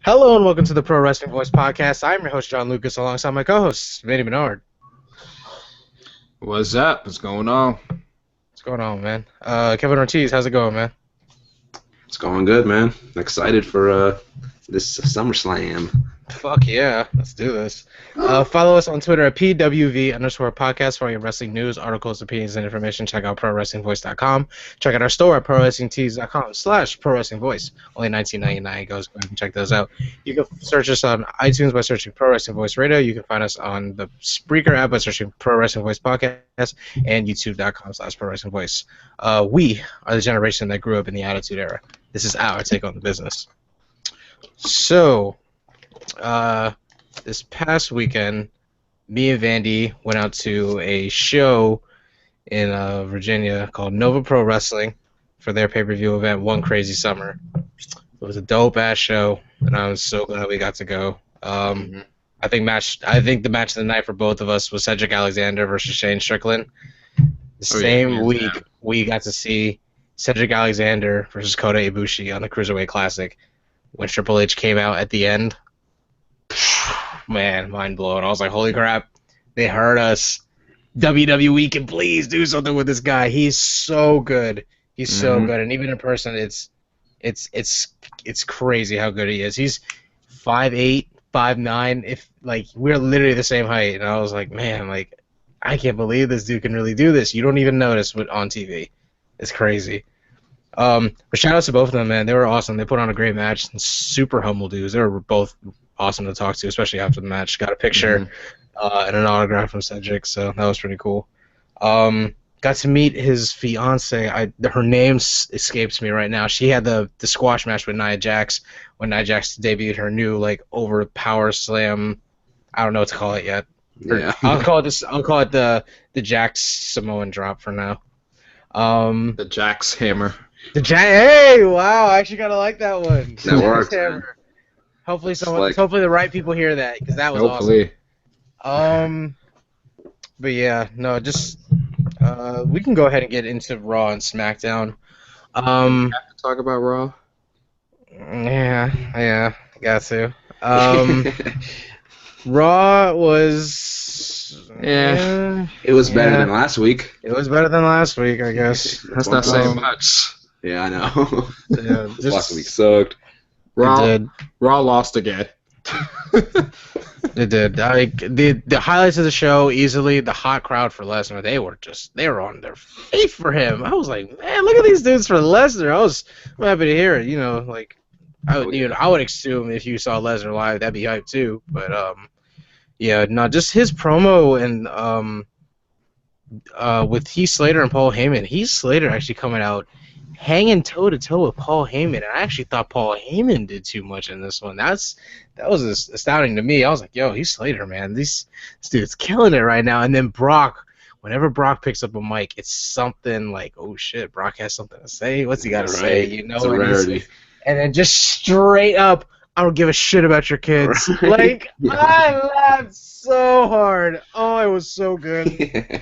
Hello and welcome to the Pro Wrestling Voice podcast. I'm your host, John Lucas, alongside my co-host, Vinny Bernard. What's up? What's going on? What's going on, man? Kevin Ortiz, how's it going, man? It's going good, man. Excited for this SummerSlam. Fuck yeah, let's do this. Follow us on Twitter at PWV_podcast for all your wrestling news, articles, opinions, and information. Check out ProWrestlingVoice.com. Check out our store at ProWrestlingTees.com/ProWrestlingVoice. Only $19.99. Go ahead and check those out. You can search us on iTunes by searching Pro Wrestling Voice Radio. You can find us on the Spreaker app by searching Pro Wrestling Voice Podcast and YouTube.com/ProWrestlingVoice. We are the generation that grew up in the Attitude Era. This is our take on the business. So, this past weekend, me and Vandy went out to a show in Virginia called Nova Pro Wrestling for their pay-per-view event, One Crazy Summer. It was a dope-ass show, and I was so glad we got to go. I think the match of the night for both of us was Cedric Alexander versus Shane Strickland. The same week, we got to see Cedric Alexander versus Kota Ibushi on the Cruiserweight Classic. When Triple H came out at the end, man, mind blown. I was like, holy crap, they heard us. WWE can please do something with this guy. He's so good. He's so good, and even in person, it's crazy how good he is. He's 5'8", 5'9". If like we're literally the same height, and I was like, man, like I can't believe this dude can really do this. You don't even notice on TV. It's crazy. But shout out to both of them, man. They were awesome. They put on a great match. Super humble dudes. They were both awesome to talk to, especially after the match. Got a picture and an autograph from Cedric, so that was pretty cool. Got to meet his fiance. Her name escapes me right now. She had the squash match with Nia Jax when Nia Jax debuted her new over power slam. I don't know what to call it yet. Yeah. I'll call it the Jax Samoan drop for now. The Jax Hammer. Hey, wow! I actually kind of like that one. That works. Hopefully, hopefully the right people hear that because that was awesome. But yeah, no, just we can go ahead and get into Raw and SmackDown. We have to talk about Raw. Yeah, got to. Raw was it was better than last week. It was better than last week, I guess. That's not saying much. Yeah, I know. Yeah, last week sucked. Raw lost again. It did. The highlights of the show, easily the hot crowd for Lesnar. They were on their feet for him. I was like, man, look at these dudes for Lesnar. I'm happy to hear it. I would assume if you saw Lesnar live, that'd be hype too. But yeah, no, just his promo and with Heath Slater and Paul Heyman. Heath Slater actually coming out hanging toe to toe with Paul Heyman, and I actually thought Paul Heyman did too much in this one. That was astounding to me. I was like, yo, Heath Slater, man, this dude's killing it right now. And then Brock, whenever Brock picks up a mic, it's something like, oh shit, Brock has something to say. What's he got to say? You know, it's a rarity. And then just straight up, I don't give a shit about your kids. Right. I laughed so hard. Oh, it was so good.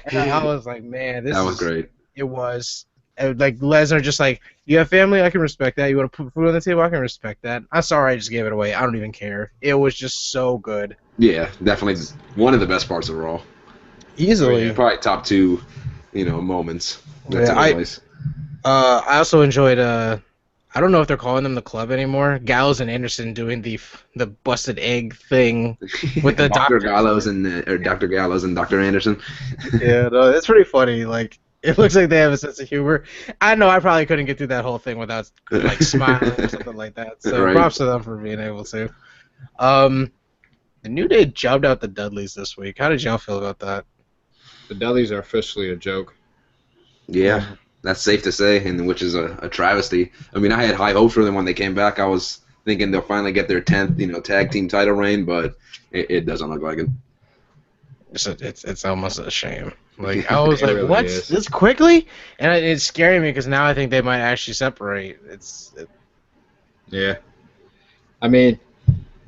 And I was like, man, that was great. It was. Like Lesnar, just like, you have family, I can respect that. You want to put food on the table, I can respect that. I'm sorry I just gave it away. I don't even care. It was just so good. Yeah, definitely one of the best parts of Raw. Easily. Probably top two, moments. I also enjoyed. I don't know if they're calling them the Club anymore. Gallows and Anderson doing the busted egg thing with the Dr. Gallows and Dr. Gallows and Dr. Anderson. Yeah, no, it's pretty funny. Like, it looks like they have a sense of humor. I know I probably couldn't get through that whole thing without smiling or something like that. So right. Props to them for being able to. The New Day jobbed out the Dudleys this week. How did y'all feel about that? The Dudleys are officially a joke. Yeah, that's safe to say, and which is a travesty. I mean, I had high hopes for them when they came back. I was thinking they'll finally get their 10th, tag team title reign, but it doesn't look like it. It's almost a shame. Like, I was like, really what? This quickly? And it's scaring me because now I think they might actually separate. Yeah. I mean,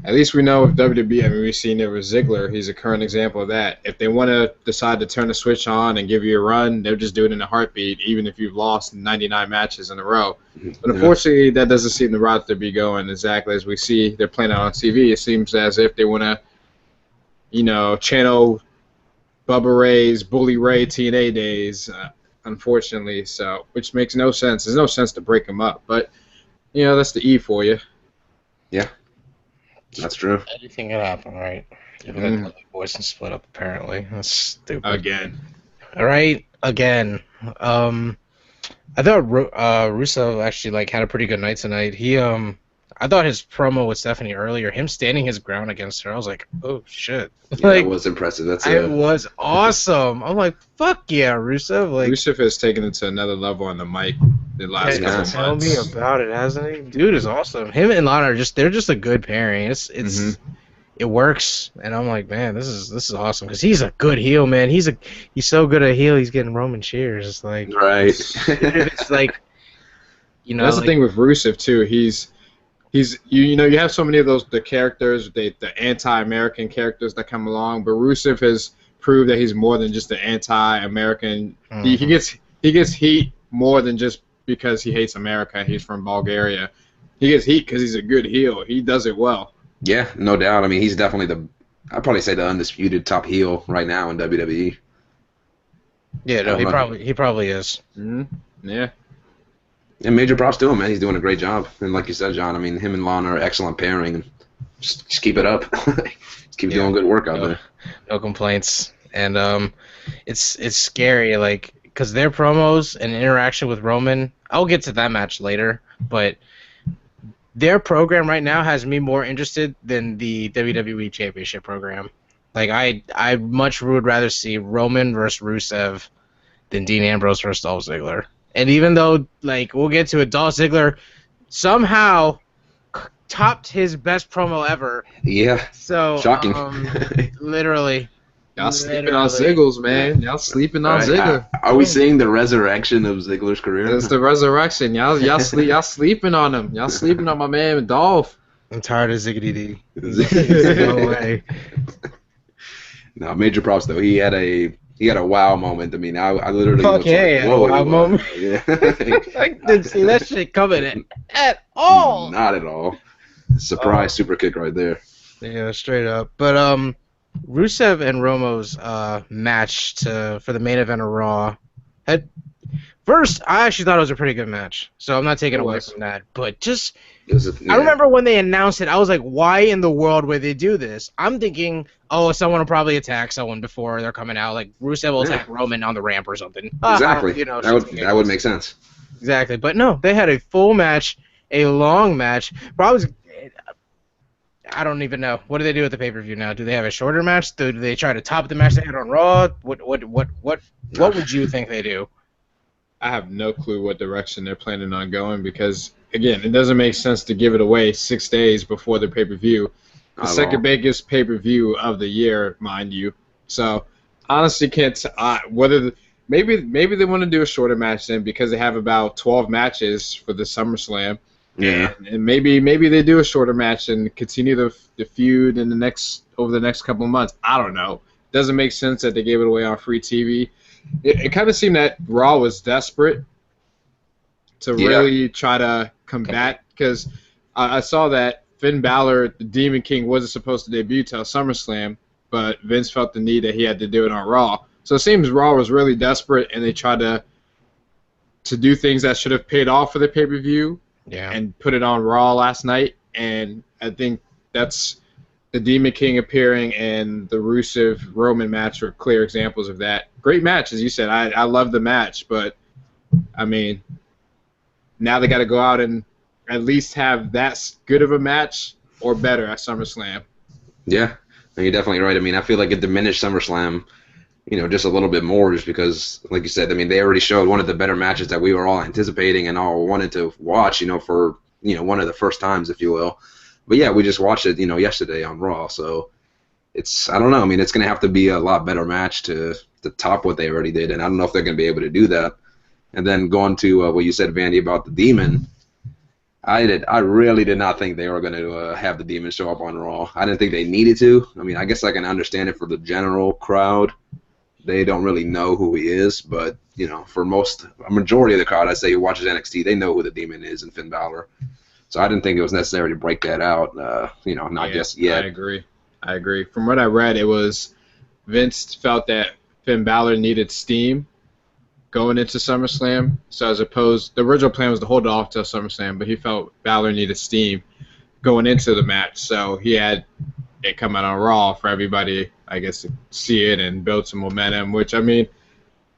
At least we know with WWE, I mean, we've seen it with Ziggler. He's a current example of that. If they want to decide to turn the switch on and give you a run, they'll just do it in a heartbeat, even if you've lost 99 matches in a row. But unfortunately, that doesn't seem the route to be going exactly as we see they're playing out on TV. It seems as if they want to, channel Bubba Ray's Bully Ray TNA days, unfortunately, so which makes no sense. There's no sense to break them up, but, that's the E for you. Yeah. That's true. Anything could happen, right? If the boys can split up, apparently. That's stupid. Again. All right, again. I thought Rusev actually had a pretty good night tonight. I thought his promo with Stephanie earlier, him standing his ground against her, I was like, oh shit. Yeah, that was impressive. It was awesome. I'm like, fuck yeah, Rusev. Rusev has taken it to another level on the mic the last couple months. Tell me about it, hasn't he? Dude is awesome. Him and Lana they're just a good pairing. It works, and I'm like, man, this is awesome because he's a good heel, man. He's so good at heel. He's getting Roman cheers. It's like right. It's like that's the thing with Rusev too. He's you have so many of the characters, the anti-American characters that come along, but Rusev has proved that he's more than just an anti-American. He gets heat more than just because he hates America. He's from Bulgaria. He gets heat because he's a good heel. He does it well. Yeah, no doubt. I mean, he's definitely I'd probably say the undisputed top heel right now in WWE. Yeah, no, he probably is. Mm-hmm. Yeah. And major props to him, man. He's doing a great job. And like you said, John, I mean, him and Lana are excellent pairing. And just keep it up. Just keep doing good work out there. No complaints. And it's scary, because their promos and interaction with Roman, I'll get to that match later, but their program right now has me more interested than the WWE Championship program. I much would rather see Roman versus Rusev than Dean Ambrose versus Dolph Ziggler. And even though, we'll get to it, Dolph Ziggler somehow topped his best promo ever. Yeah. So shocking. Literally. Y'all sleeping on Ziggles, man. Y'all sleeping on Ziggler. Are we seeing the resurrection of Ziggler's career? It's the resurrection. Y'all sleeping on him. Y'all sleeping on my man Dolph. I'm tired of Ziggity D. No way. No, major props though. He had a wow moment. I mean, I literally whoa, wow moment. Yeah. I didn't see that shit coming at all. Not at all. Surprise super kick right there. Yeah, straight up. But Rusev and Romo's match for the main event of Raw. First, I actually thought it was a pretty good match, so I'm not taking away from that. But I remember when they announced it, I was like, why in the world would they do this? I'm thinking, someone will probably attack someone before they're coming out. Like, Rusev will attack Roman on the ramp or something. Exactly. That would make sense. Exactly. But no, they had a full match, a long match. I don't even know. What do they do at the pay-per-view now? Do they have a shorter match? Do they try to top the match they had on Raw? What would you think they do? I have no clue what direction they're planning on going because, again, it doesn't make sense to give it away 6 days before the pay-per-view. The second biggest pay-per-view of the year, mind you. So, honestly, can't maybe they want to do a shorter match then because they have about 12 matches for the SummerSlam. Yeah. And maybe they do a shorter match and continue the feud over the next couple of months. I don't know. Doesn't make sense that they gave it away on free TV. It kind of seemed that Raw was desperate to really try to combat because I saw that Finn Balor, the Demon King, wasn't supposed to debut till SummerSlam, but Vince felt the need that he had to do it on Raw. So it seems Raw was really desperate and they tried to do things that should have paid off for the pay-per-view and put it on Raw last night. And I think that's the Demon King appearing and the Rusev Roman match were clear examples of that. Great match, as you said. I love the match, but I mean, now they got to go out and at least have that good of a match or better at SummerSlam. Yeah, and you're definitely right. I mean, I feel like it diminished SummerSlam, just a little bit more, just because, like you said, I mean, they already showed one of the better matches that we were all anticipating and all wanted to watch, for one of the first times, if you will. But yeah, we just watched it, yesterday on Raw. So I don't know. I mean, it's going to have to be a lot better match to top what they already did, and I don't know if they're going to be able to do that. And then going to what you said, Vandy, about the Demon. I really did not think they were going to have the Demon show up on Raw. I didn't think they needed to. I mean, I guess I can understand it for the general crowd. They don't really know who he is, but you know, for a majority of the crowd, I say who watches NXT, they know who the Demon is and Finn Balor. So I didn't think it was necessary to break that out. You know, not just yet. I agree. From what I read, it was Vince felt that Finn Balor needed steam going into SummerSlam. So as opposed, the original plan was to hold it off till SummerSlam, but he felt Balor needed steam going into the match. So he had it come out on Raw for everybody, I guess, to see it and build some momentum, which, I mean,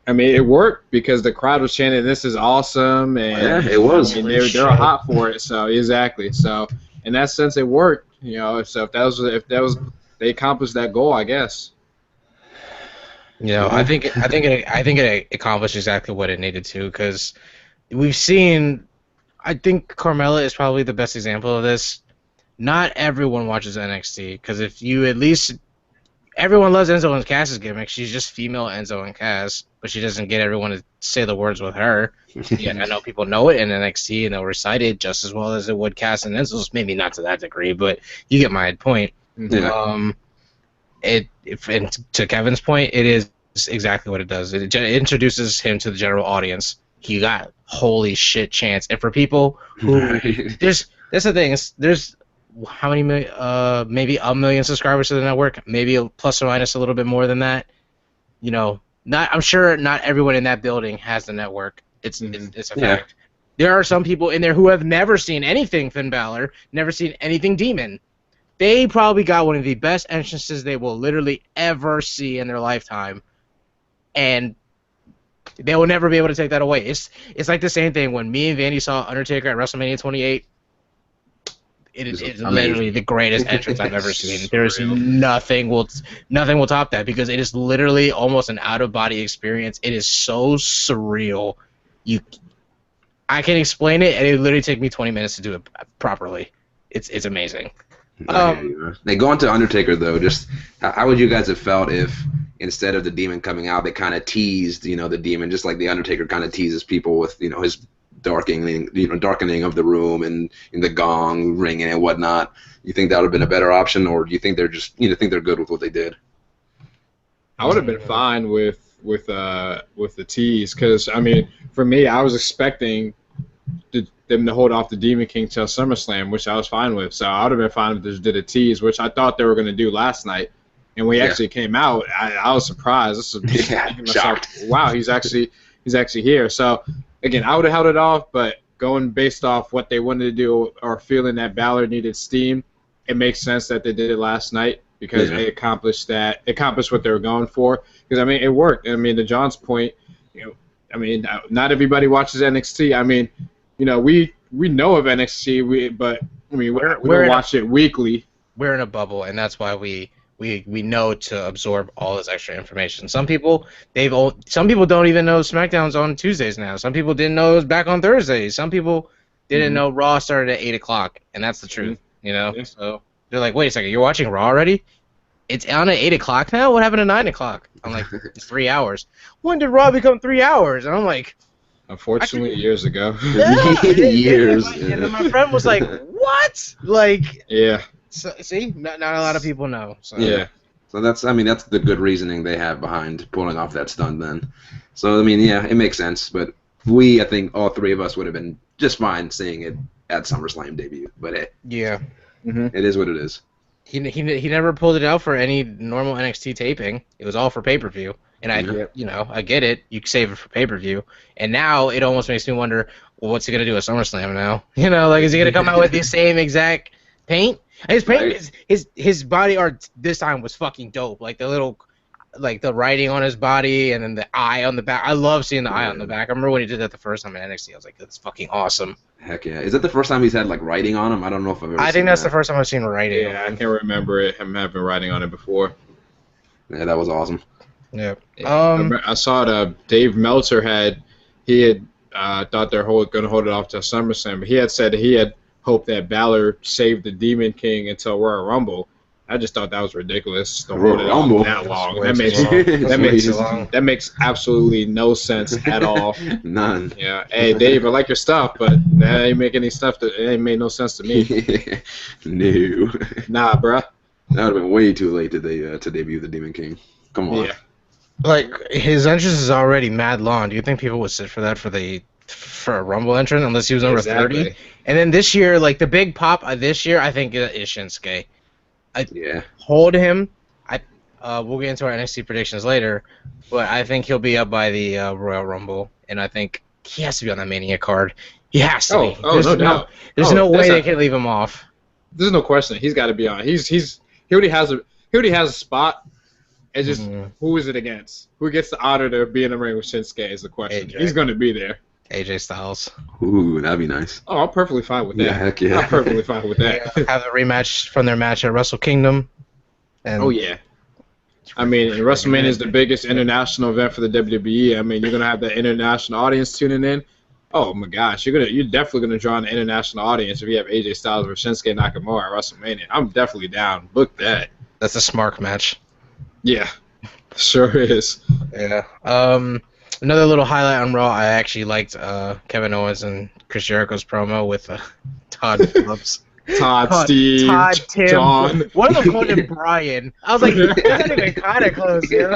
it worked because the crowd was chanting, "This is awesome," and yeah, it was. I mean, they were hot for it. So exactly. So in that sense, it worked. You know, so if that was they accomplished that goal, I guess. You know, I think it accomplished exactly what it needed to, because we've seen. I think Carmella is probably the best example of this. Not everyone watches NXT, because if you at least everyone loves Enzo and Cass's gimmick. She's just female Enzo and Cass, but she doesn't get everyone to say the words with her. Yeah, I know people know it in NXT and they'll recite it just as well as it would Cass and Enzo's. Maybe not to that degree, but you get my point. Yeah. And to Kevin's point, it is exactly what it does. It introduces him to the general audience. He got holy shit chance, and for people who that's the thing. There's how many million, maybe 1 million subscribers to the network, maybe plus or minus a little bit more than that. You know, I'm sure not everyone in that building has the network. It's a fact. There are some people in there who have never seen anything Finn Balor, never seen anything Demon. They probably got one of the best entrances they will literally ever see in their lifetime, and they will never be able to take that away. It's like the same thing when me and Vandy saw Undertaker at WrestleMania 28. It is literally the greatest entrance I've ever seen. There's nothing will top that, because it is literally almost an out-of-body experience. It is so surreal. I can explain it, and it literally take me 20 minutes to do it properly. It's amazing. They go on to Undertaker, though. Just how would you guys have felt if instead of the Demon coming out, they kind of teased, the Demon, just like the Undertaker kind of teases people with, his darkening of the room and the gong ringing and whatnot. You think that would have been a better option, or do you think they're just, think they're good with what they did? I would have been fine with the tease, because for me, I was expecting them to hold off the Demon King till SummerSlam, which I was fine with. So I would have been fine if they just did a tease, which I thought they were going to do last night. And when he actually came out, I was surprised. Shocked. Wow, he's actually here. So again, I would have held it off, but going based off what they wanted to do or feeling that Balor needed steam, it makes sense that they did it last night, because they accomplished what they were going for. Because it worked. To John's point, not everybody watches NXT. We know of NXT, but we don't watch it weekly. We're in a bubble, and that's why we know to absorb all this extra information. Some people don't even know SmackDown's on Tuesdays now. Some people didn't know it was back on Thursdays. Some people didn't know Raw started at 8 o'clock, and that's the truth. So they're like, wait a second, you're watching Raw already? It's on at 8 o'clock now? What happened to 9 o'clock? I'm like, it's 3 hours. When did Raw become 3 hours? And I'm like, unfortunately, years ago. Yeah, years. And then my friend was like, what? Yeah. So, see, not a lot of people know. So. Yeah. So that's the good reasoning they have behind pulling off that stunt then. So, it makes sense. But I think all three of us would have been just fine seeing it at SummerSlam debut. But it is what it is. He never pulled it out for any normal NXT taping. It was all for pay-per-view. And I get it. You can save it for pay-per-view. And now it almost makes me wonder, well, what's he going to do at SummerSlam now? Is he going to come out with the same exact paint? His paint, his body art this time was fucking dope. The writing on his body, and then the eye on the back. I love seeing the eye on the back. I remember when he did that the first time in NXT. I was like, that's fucking awesome. Heck yeah! Is that the first time he's had writing on him? I don't know if I've ever. I think that's the first time I've seen writing. Yeah, I can't remember him having writing on it before. Yeah, that was awesome. Yeah. I saw it. Dave Meltzer had thought they're going to hold it off till SummerSlam, but he had said that he had hoped that Balor saved the Demon King until Royal Rumble. I just thought that was ridiculous. Don't Royal hold it on Rumble. that long. Way That too makes long. that Way makes too long. that makes absolutely no sense at all. None. Yeah. Hey, Dave, I like your stuff, but that ain't make any stuff that it ain't made no sense to me. No. Nah, bruh. That would have been way too late to debut the Demon King. Come on. Yeah. Like his entrance is already mad long. Do you think people would sit for that for a Rumble entrant unless he was over 30? And then this year, like the big pop this year, I think is Shinsuke. Yeah. Hold him. We'll get into our NXT predictions later, but I think he'll be up by the Royal Rumble, and I think he has to be on the Mania card. He has to be. Oh, no doubt. There's no way they can leave him off. There's no question. He's got to be on. He already has a spot. It's just who is it against? Who gets the honor to be in the ring with Shinsuke is the question. AJ. He's going to be there. AJ Styles. Ooh, that'd be nice. Oh, I'm perfectly fine with that. Yeah, heck yeah. I'm perfectly fine with that. Have a rematch from their match at Wrestle Kingdom. And Oh yeah. I mean, and WrestleMania is the biggest international event for the WWE. I mean, you're gonna have the international audience tuning in. Oh my gosh, you're definitely gonna draw an international audience if you have AJ Styles versus Shinsuke Nakamura at WrestleMania. I'm definitely down. Book that. That's a smart match. Yeah, sure is. Yeah. Another little highlight on Raw, I actually liked Kevin Owens and Chris Jericho's promo with Todd Phillips. Todd, Steve, Todd, Tim. John. One of them called him Brian. I was like, that's not even kind of close, you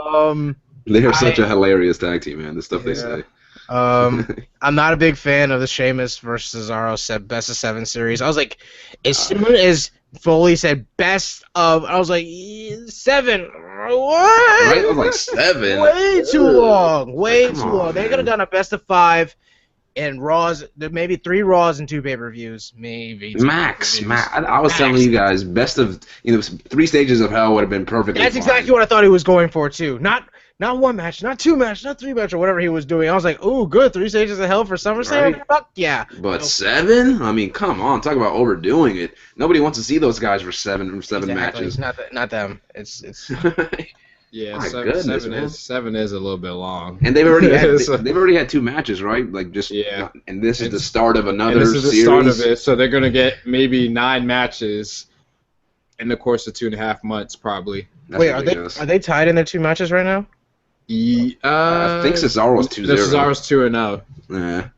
know? They are such a hilarious tag team, man. The stuff they say. I'm not a big fan of the Sheamus versus Cesaro best of 7 series. I was like, as soon as Foley said best of, I was like, 7. What? Right? I was like 7. Way too long. Way Come too on, long. They could have done a best of 5 and Raws. Maybe 3 Raws and 2 pay-per-views. Maybe. Max. I was telling you guys, best of 3 stages of hell would have been perfect. That's exactly what I thought he was going for too. Not 1 match, not 2 match, not 3 match, or whatever he was doing. I was like, ooh, good, 3 stages of hell for SummerSlam. Right. Fuck yeah. But 7? I mean, come on, talk about overdoing it. Nobody wants to see those guys for 7 Exactly. matches. Not them. It's Yeah, My 7 goodness, seven is a little bit long. And they've already had 2 matches, right? Like and this is the start of another this is the series. start of it, so they're gonna get maybe 9 matches in the course of 2.5 months, probably. That's Wait, ridiculous. are they tied in their 2 matches right now? I think Cesaro's 2-0. Cesaro's 2-0. Yeah.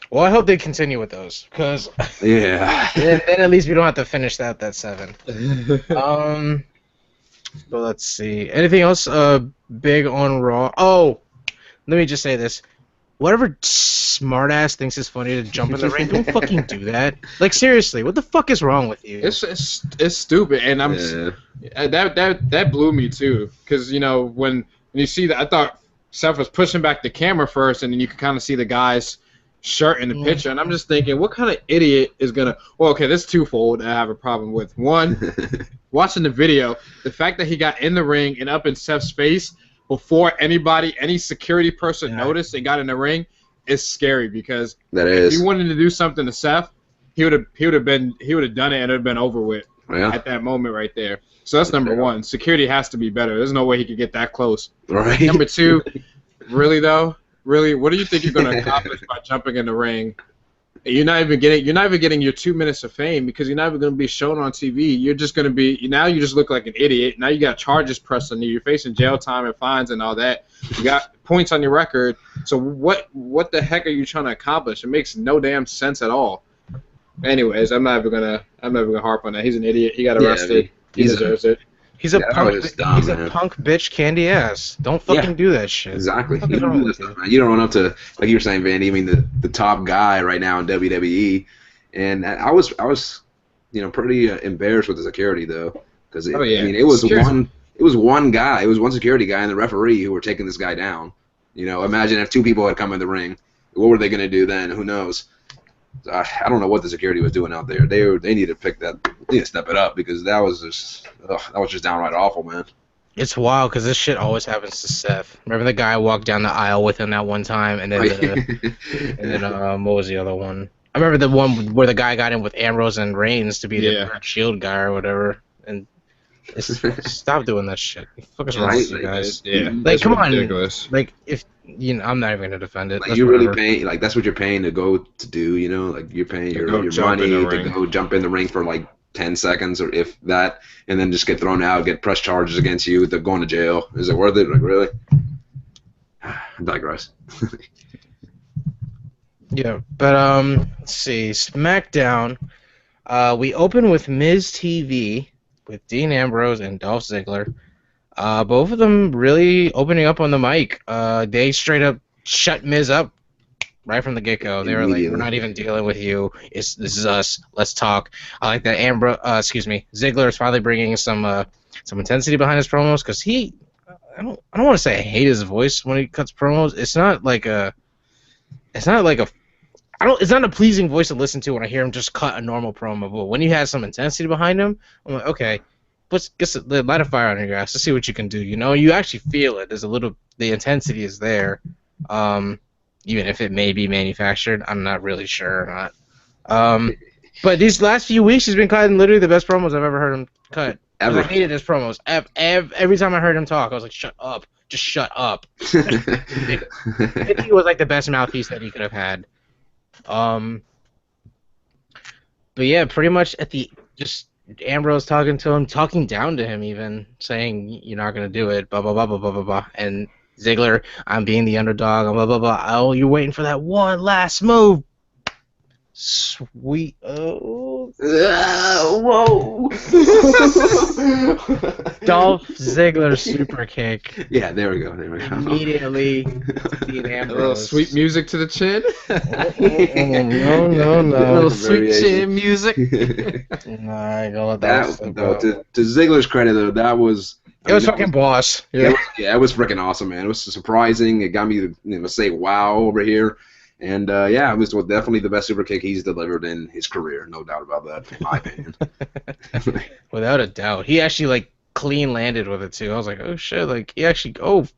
Well, I hope they continue with those, because Yeah. then at least we don't have to finish that 7. But let's see. Anything else big on Raw? Oh, let me just say this. Whatever smartass thinks it's funny to jump in the ring, don't fucking do that. Like, seriously, what the fuck is wrong with you? It's stupid, and that blew me too, because when you see that, I thought Seth was pushing back the camera first, and then you could kind of see the guy's shirt in the picture, and I'm just thinking, what kind of idiot is gonna? Well, okay, that's twofold that I have a problem with. One, watching the video, the fact that he got in the ring and up in Seth's face before any security person noticed and got in the ring is scary, because if he wanted to do something to Seth, he would have done it and it would have been over with at that moment right there. So that's number one. Security has to be better. There's no way he could get that close. Right. Number 2, really though. Really, what do you think you're going to accomplish by jumping in the ring? You're not even getting your 2 minutes of fame, because you're not even going to be shown on TV. You're just going to be you just look like an idiot. Now you got charges pressed on you. You're facing jail time and fines and all that. You got points on your record. So what the heck are you trying to accomplish? It makes no damn sense at all. Anyways, I'm not even gonna harp on that. He's an idiot. He got arrested. He deserves it. He's a punk bitch candy ass. Don't fucking do that shit. Exactly. You don't do this stuff, man. You don't run up to, like you were saying, Vandy. I mean, the top guy right now in WWE, and I was pretty embarrassed with the security though, because I mean, it was one guy, it was one security guy and the referee who were taking this guy down. Imagine if 2 people had come in the ring, what were they gonna do then? Who knows? I don't know what the security was doing out there. They need to step it up, because that was just downright awful, man. It's wild, because this shit always happens to Seth. Remember the guy walked down the aisle with him that one time, and then what was the other one? I remember the one where the guy got in with Ambrose and Reigns to be the Shield guy or whatever, and Stop doing that shit. What the fuck is wrong with you guys? Yeah, Like, that's come on. ridiculous. Like, if I'm not even gonna defend it. Like That's you really whatever. paying, like that's what you're paying to go to do, you know? Like you're paying To go your jump in money the to ring. go jump in the ring for like 10 seconds or if that, and then just get thrown out, get press charges against you, they're going to jail. Is it worth it? Like really? I digress. Yeah, but let's see. SmackDown. We open with Miz TV with Dean Ambrose and Dolph Ziggler. Both of them really opening up on the mic. They straight up shut Miz up right from the get-go. They were like, "We're not even dealing with you. This is us. Let's talk." I like that Ziggler is finally bringing some intensity behind his promos because I don't want to say I hate his voice when he cuts promos. It's not a pleasing voice to listen to when I hear him just cut a normal promo. But when you have some intensity behind him, I'm like, okay, let's get light a fire on your ass. Let's see what you can do. You know, you actually feel it. The intensity is there. Even if it may be manufactured, I'm not really sure or not. But these last few weeks, he's been cutting literally the best promos I've ever heard him cut. Ever. I hated his promos. Every time I heard him talk, I was like, shut up. Just shut up. He was like the best mouthpiece that he could have had. But yeah, pretty much just Ambrose talking to him, talking down to him even, saying you're not gonna do it, blah blah blah blah blah blah blah. And Ziggler, I'm being the underdog, blah blah blah. Oh, you're waiting for that one last move. Sweet. Oh. Whoa. Dolph Ziggler super kick. Yeah, there we go. Immediately to Dean A little Ambrose. sweet music to the chin. No. A little sweet Variation. chin music. Nah, I ain't gonna let that slip though, out. to Ziggler's credit, though, that was. It was fucking boss. Yeah, it was freaking awesome, man. It was surprising. It got me to say wow over here. And it was definitely the best super kick he's delivered in his career, no doubt about that, in my opinion. Without a doubt. He actually clean landed with it too. I was like, oh shit, he actually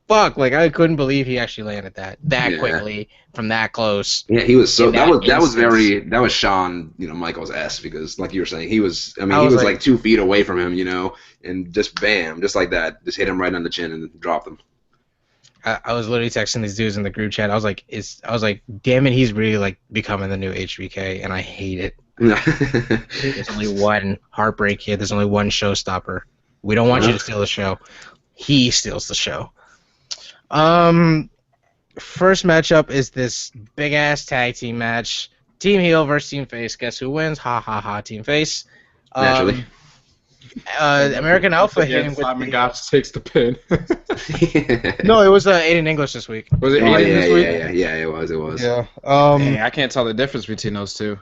fuck. I couldn't believe he actually landed that quickly from that close. Yeah, he was so that was instance. Shawn, Michaels-esque because like you were saying, he was like 2 feet away from him, and just bam, just like that, just hit him right on the chin and dropped him. I was literally texting these dudes in the group chat. I was like, damn it, he's really becoming the new HBK, and I hate it. There's only one heartbreak here. There's only one showstopper. We don't want you to steal the show. He steals the show. First matchup is this big ass tag team match. Team heel versus team face. Guess who wins? Ha ha ha. Team face. Naturally. American Alpha hit him with Simon Gotch takes the pin. No, it was Aiden English this week. Was it Oh, Aiden this week? yeah, it was. Yeah. Hey, I can't tell the difference between those two.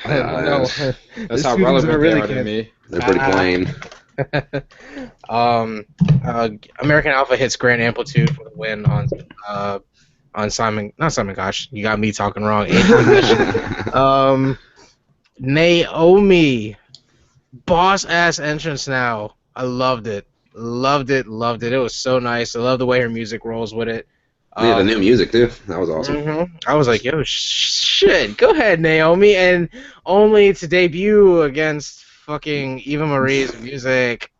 No. That's how relevant they are to me. They're pretty plain. American Alpha hits Grand Amplitude for the win on not Simon Gosh. You got me talking wrong. Naomi, boss ass entrance now. I loved it. It was so nice. I love the way her music rolls with it. Yeah, the new music too. That was awesome. Mm-hmm. I was like, yo, shit, go ahead, Naomi, and only to debut against fucking Eva Marie's music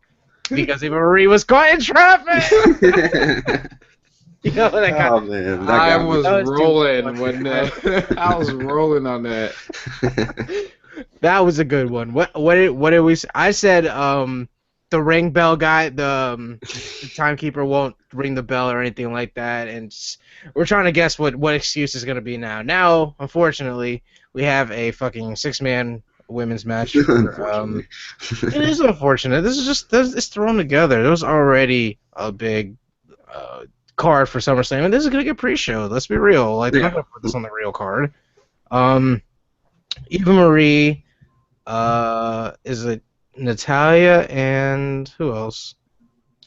because Eva Marie was caught in traffic. Man, I was rolling when I was rolling on that. That was a good one. What did we? I said the ring bell guy, the timekeeper won't ring the bell or anything like that, and we're trying to guess what excuse is gonna be now. Now, unfortunately, we have a fucking 6-man women's match. It is unfortunate. This is just it's thrown together. There was already a big card for SummerSlam, and this is gonna get pre-show. Let's be real. They're not gonna put this on the real card. Eva Marie, is it Natalia and who else?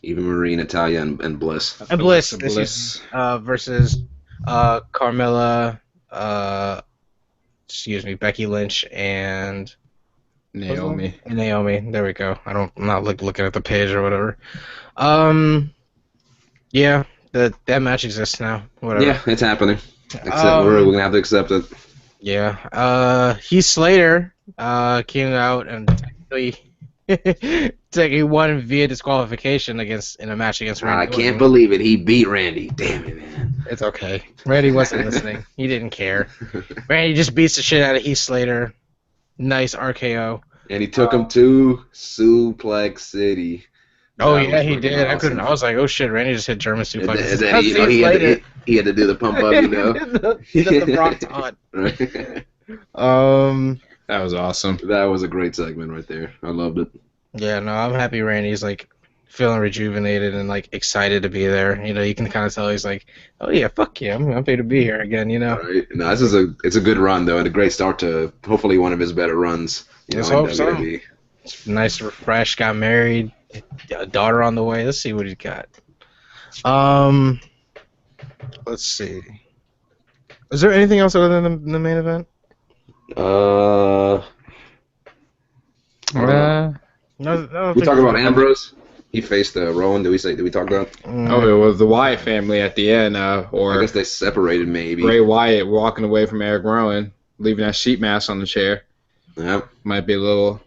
Eva Marie, Natalia, and Bliss. And Bliss. Bliss. Versus Carmella, Becky Lynch and Naomi. There we go. I'm not looking at the page or whatever. Yeah, that match exists now. Whatever. Yeah, it's happening. We're gonna have to accept it. Yeah. Heath Slater came out and he won via disqualification in a match against Randy I Orton. can't believe it. He beat Randy. Damn it, man. It's okay. Randy wasn't listening. He didn't care. Randy just beats the shit out of Heath Slater. Nice RKO. And he took him to Suplex City. Oh That yeah, was he freaking did. awesome. I was like, oh shit, Randy just hit German And suplex. then, he had to do the pump up, you know. He did the Brock taunt. Right. That was awesome. That was a great segment right there. I loved it. Yeah, no, I'm happy Randy's like feeling rejuvenated and like excited to be there. You know, you can kind of tell he's like, oh yeah, fuck yeah, I'm happy to be here again. You know. Right. No, it's a good run though, and a great start to hopefully one of his better runs. Let's hope so. Nice, refresh. Got married. A daughter on the way. Let's see what he's got. Let's see. Is there anything else other than the main event? No, we talk about Ambrose. He faced Rowan. Did we talk about? Oh, it was the Wyatt family at the end, or I guess they separated maybe. Bray Wyatt walking away from Eric Rowan, leaving that sheet mask on the chair. Yep. Might be a little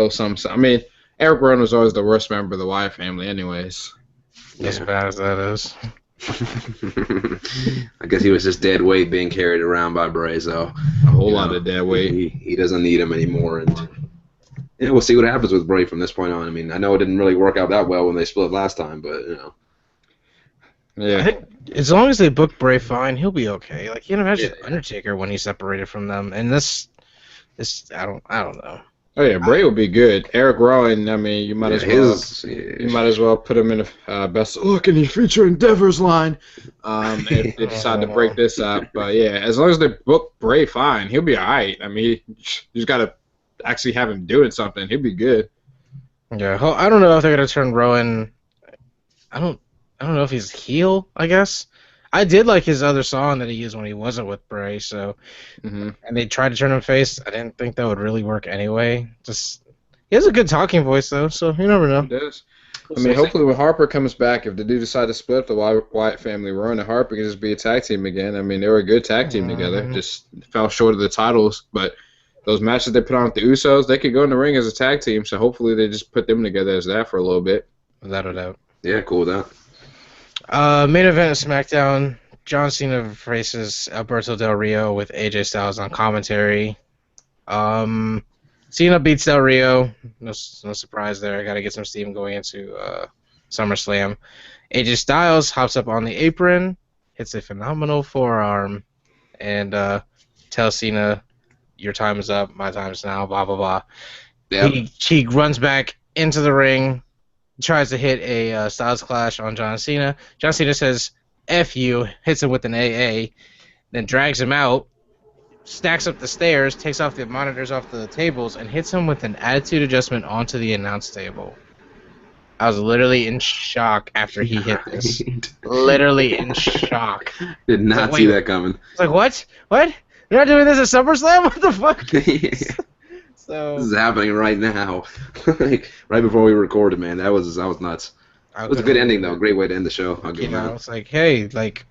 something. I mean, Eric Rowan was always the worst member of the Wyatt family, anyways. As bad as that is. I guess he was just dead weight being carried around by Bray, so a whole lot of dead weight. He doesn't need him anymore, and we'll see what happens with Bray from this point on. I mean, I know it didn't really work out that well when they split last time, but Yeah. I think as long as they book Bray fine, he'll be okay. Like you can imagine Undertaker when he's separated from them, and this I don't know. Oh yeah, Bray will be good. Eric Rowan, I mean, you might as well put him in a best look in your future endeavors line. If they decide to break this up, but yeah, as long as they book Bray fine, he'll be all right. I mean, you just gotta actually have him doing something. He'll be good. Yeah, I don't know if they're gonna turn Rowan. I don't know if he's heel. I guess I did like his other song that he used when he wasn't with Bray. So, and they tried to turn him face. I didn't think that would really work anyway. He has a good talking voice though, so you never know. He does. I mean, hopefully when Harper comes back, if they do decide to split up the Wyatt family, Rowan and Harper can just be a tag team again. I mean, they were a good tag team together. Just fell short of the titles, but those matches they put on with the Usos, they could go in the ring as a tag team. So hopefully they just put them together as that for a little bit. Without a doubt. Yeah, cool with that. Main event of SmackDown. John Cena faces Alberto Del Rio with AJ Styles on commentary. Cena beats Del Rio. No surprise there. I got to get some steam going into SummerSlam. AJ Styles hops up on the apron, hits a phenomenal forearm, and tells Cena, your time is up, my time is now, blah, blah, blah. Yep. He runs back into the ring, tries to hit a Styles Clash on John Cena. John Cena says, F you, hits him with an AA, then drags him out, stacks up the stairs, takes off the monitors off the tables, and hits him with an attitude adjustment onto the announce table. I was literally in shock after he hit this. Literally in shock. Did not see that coming. It's like, what? What? You're not doing this at SummerSlam? What the fuck? So this is happening right now. Like, right before we recorded, man. That was nuts. It was a good ending, though. Great way to end the show. I'll give that. It's like, hey, like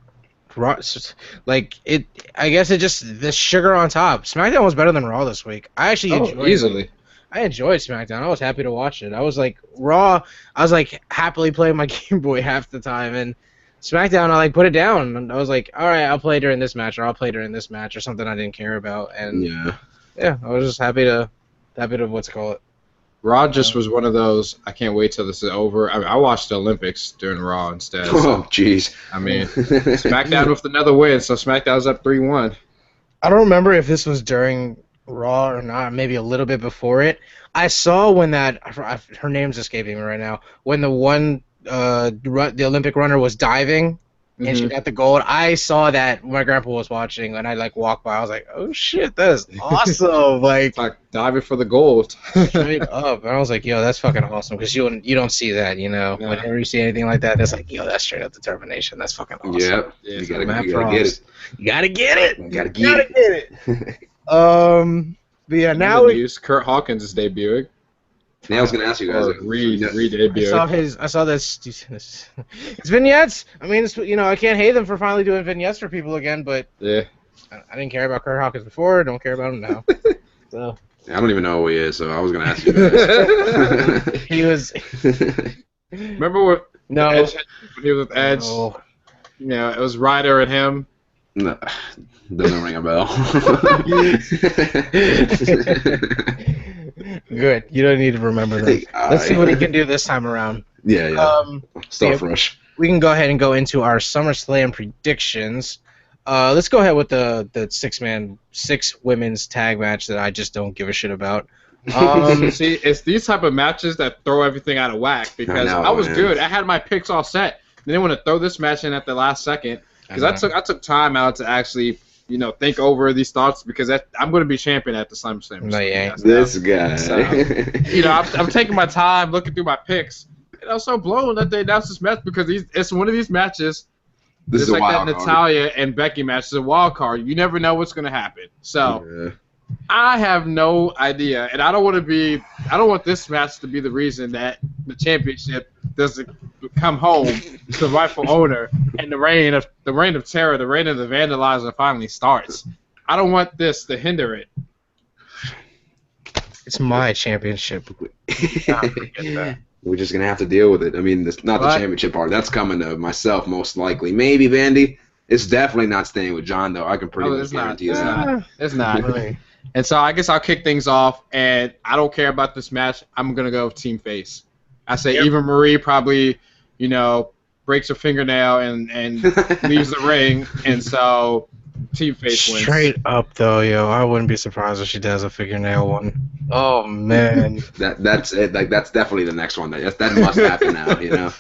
it. I guess it just the sugar on top. SmackDown was better than Raw this week. I actually enjoyed easily. I enjoyed SmackDown. I was happy to watch it. I was like Raw. I was like happily playing my Game Boy half the time, and SmackDown I like put it down. And I was like, all right, I'll play during this match, or I'll play during this match, or something I didn't care about. And yeah, I was just happy to what's it called. Raw just was one of those, I can't wait till this is over. I watched the Olympics during Raw instead. Oh, jeez. I mean, SmackDown with another win, so SmackDown's up 3-1. I don't remember if this was during Raw or not, maybe a little bit before it. I saw when her name's escaping me right now, when the Olympic runner was diving, and she got the gold. I saw that my grandpa was watching, and I like walked by. I was like, "Oh shit, that is awesome!" like diving for the gold, straight up. And I was like, "Yo, that's fucking awesome," because you don't see that, you know. Yeah. Whenever you see anything like that, that's like, "Yo, that's straight up determination. That's fucking awesome." Yeah, you gotta get it. You gotta get it. You gotta get it. But yeah, now Kurt Hawkins is debuting. Yeah, I was gonna ask you guys. Re-debut. I saw this. It's vignettes. I mean, I can't hate them for finally doing vignettes for people again, but yeah, I didn't care about Kurt Hawkins before. Don't care about him now. So I don't even know who he is, so I was gonna ask you guys. He was Remember what? no. Edge, when he was with Edge. No. You know, it was Ryder and him. No, doesn't ring a bell. Good. You don't need to remember that. Let's see what he can do this time around. Yeah. Start fresh. We can go ahead and go into our SummerSlam predictions. Let's go ahead with the six women's tag match that I just don't give a shit about. See, it's these type of matches that throw everything out of whack because I was good. I had my picks all set. Then they want to throw this match in at the last second because I took time out to actually think over these thoughts because I'm going to be champion at the SummerSlam. No, you ain't. This guy. So, I'm taking my time looking through my picks. And I was so blown that they announced this match because it's one of these matches. This is like that Natalya and Becky match. It's a wild card. You never know what's going to happen. So I have no idea, and I don't want this match to be the reason that the championship doesn't come home to the rightful owner, and the reign of terror, the reign of the vandalizer finally starts. I don't want this to hinder it. It's my championship. We're just gonna have to deal with it. I mean, not the championship part. That's coming to myself most likely. Maybe Vandy. It's definitely not staying with John though. I can pretty much guarantee it's not. It's not. And so I guess I'll kick things off, and I don't care about this match. I'm going to go Team Face. I say Eva Marie probably, breaks her fingernail and leaves the ring, and so Team Face wins. Straight up, though, I wouldn't be surprised if she does a fingernail one. Oh, man. That's it. Like, that's definitely the next one. That must happen now,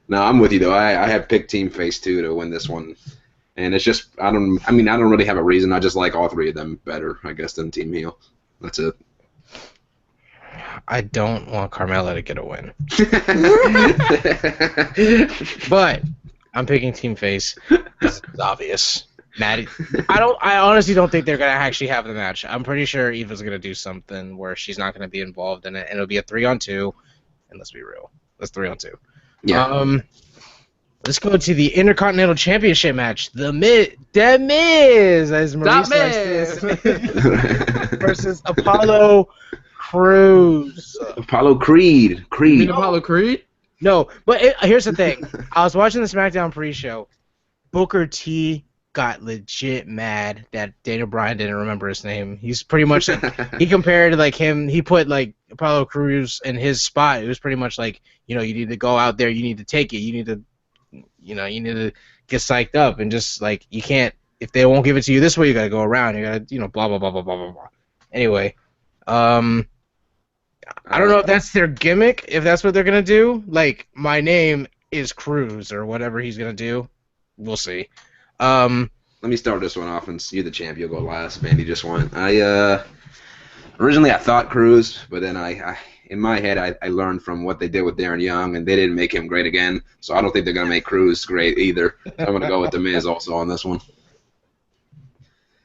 No, I'm with you, though. I have picked Team Face, too, to win this one. And it's just, I don't really have a reason. I just like all three of them better, I guess, than Team Heel. That's it. I don't want Carmella to get a win. But I'm picking Team Face. It's obvious. Maddie, I honestly don't think they're going to actually have the match. I'm pretty sure Eva's going to do something where she's not going to be involved in it, and it'll be a 3-on-2. And let's be real. It's 3-on-2. Yeah. Let's go to the Intercontinental Championship match. The Miz, as Maurice likes to say, versus Apollo Crews. Apollo Creed. You mean Apollo Creed? No, but here's the thing. I was watching the SmackDown pre-show. Booker T got legit mad that Daniel Bryan didn't remember his name. He's pretty much he compared him. He put Apollo Crews in his spot. It was pretty much like you need to go out there. You need to take it. You need to get psyched up and just you can't, if they won't give it to you this way, you gotta go around. You gotta, blah blah blah blah blah blah blah. Anyway, I don't know if that's their gimmick, if that's what they're gonna do. My name is Cruz or whatever he's gonna do. We'll see. Let me start this one off, and you're the champ. You'll go last. Vandy just won. Originally I thought Cruz, but then I in my head, I learned from what they did with Darren Young, and they didn't make him great again. So I don't think they're going to make Cruz great either. So I'm going to go with The Miz also on this one.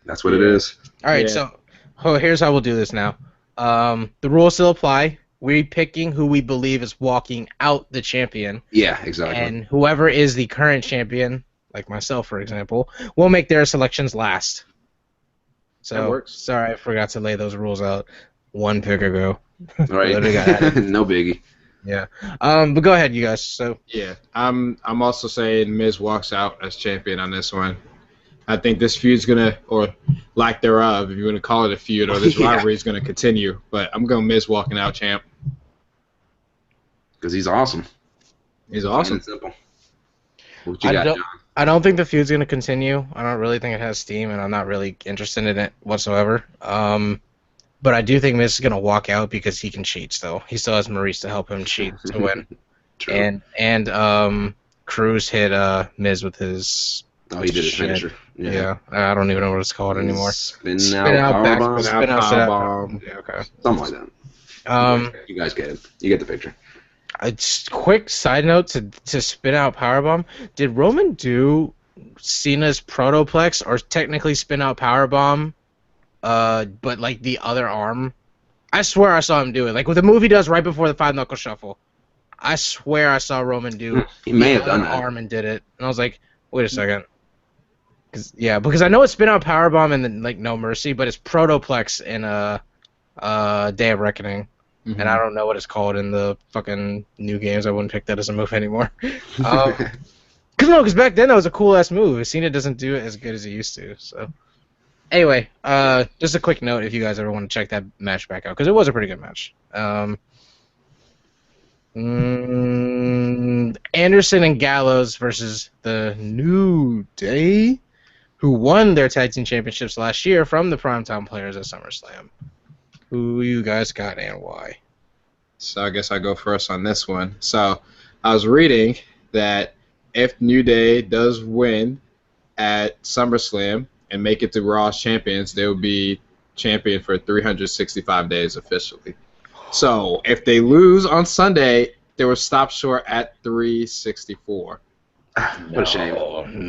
That's what it is. All right, so here's how we'll do this now. The rules still apply. We're picking who we believe is walking out the champion. Yeah, exactly. And whoever is the current champion, like myself, for example, will make their selections last. So, that works. Sorry, I forgot to lay those rules out one pick ago. All right. No biggie. Yeah. But go ahead, you guys. So. Yeah, I'm also saying Miz walks out as champion on this one. I think this feud's gonna, or lack thereof, if you're gonna call it a feud, or this rivalry is gonna continue. But I'm going Miz walking out champ. Because he's awesome. He's awesome. Simple. What you got, John? I don't think the feud's gonna continue. I don't really think it has steam, and I'm not really interested in it whatsoever. But I do think Miz is going to walk out because he can cheat still. He still has Maurice to help him cheat to win. True. And Cruz hit Miz with his... Oh, he did his finisher. Yeah. I don't even know what it's called anymore. Spin out powerbomb. Spin out powerbomb. Yeah, okay. Something like that. You guys get it. You get the picture. A quick side note to spin out powerbomb. Did Roman do Cena's protoplex or technically spin out powerbomb? But the other arm, I swear I saw him do it. What the movie does right before the 5-knuckle shuffle. I swear I saw Roman do. He may have done that arm and did it, and I was like, wait a second. Because I know it's Spin Out Powerbomb and then like No Mercy, but it's Protoplex in Day of Reckoning, and I don't know what it's called in the fucking new games. I wouldn't pick that as a move anymore. Because back then that was a cool ass move. Cena doesn't do it as good as he used to. So anyway, just a quick note if you guys ever want to check that match back out because it was a pretty good match. Anderson and Gallows versus the New Day, who won their tag team championships last year from the Primetime Players at SummerSlam. Who you guys got and why? So I guess I go first on this one. So I was reading that if New Day does win at SummerSlam and make it to Raw's champions, they will be champion for 365 days officially. So if they lose on Sunday, they will stop short at 364. What a shame.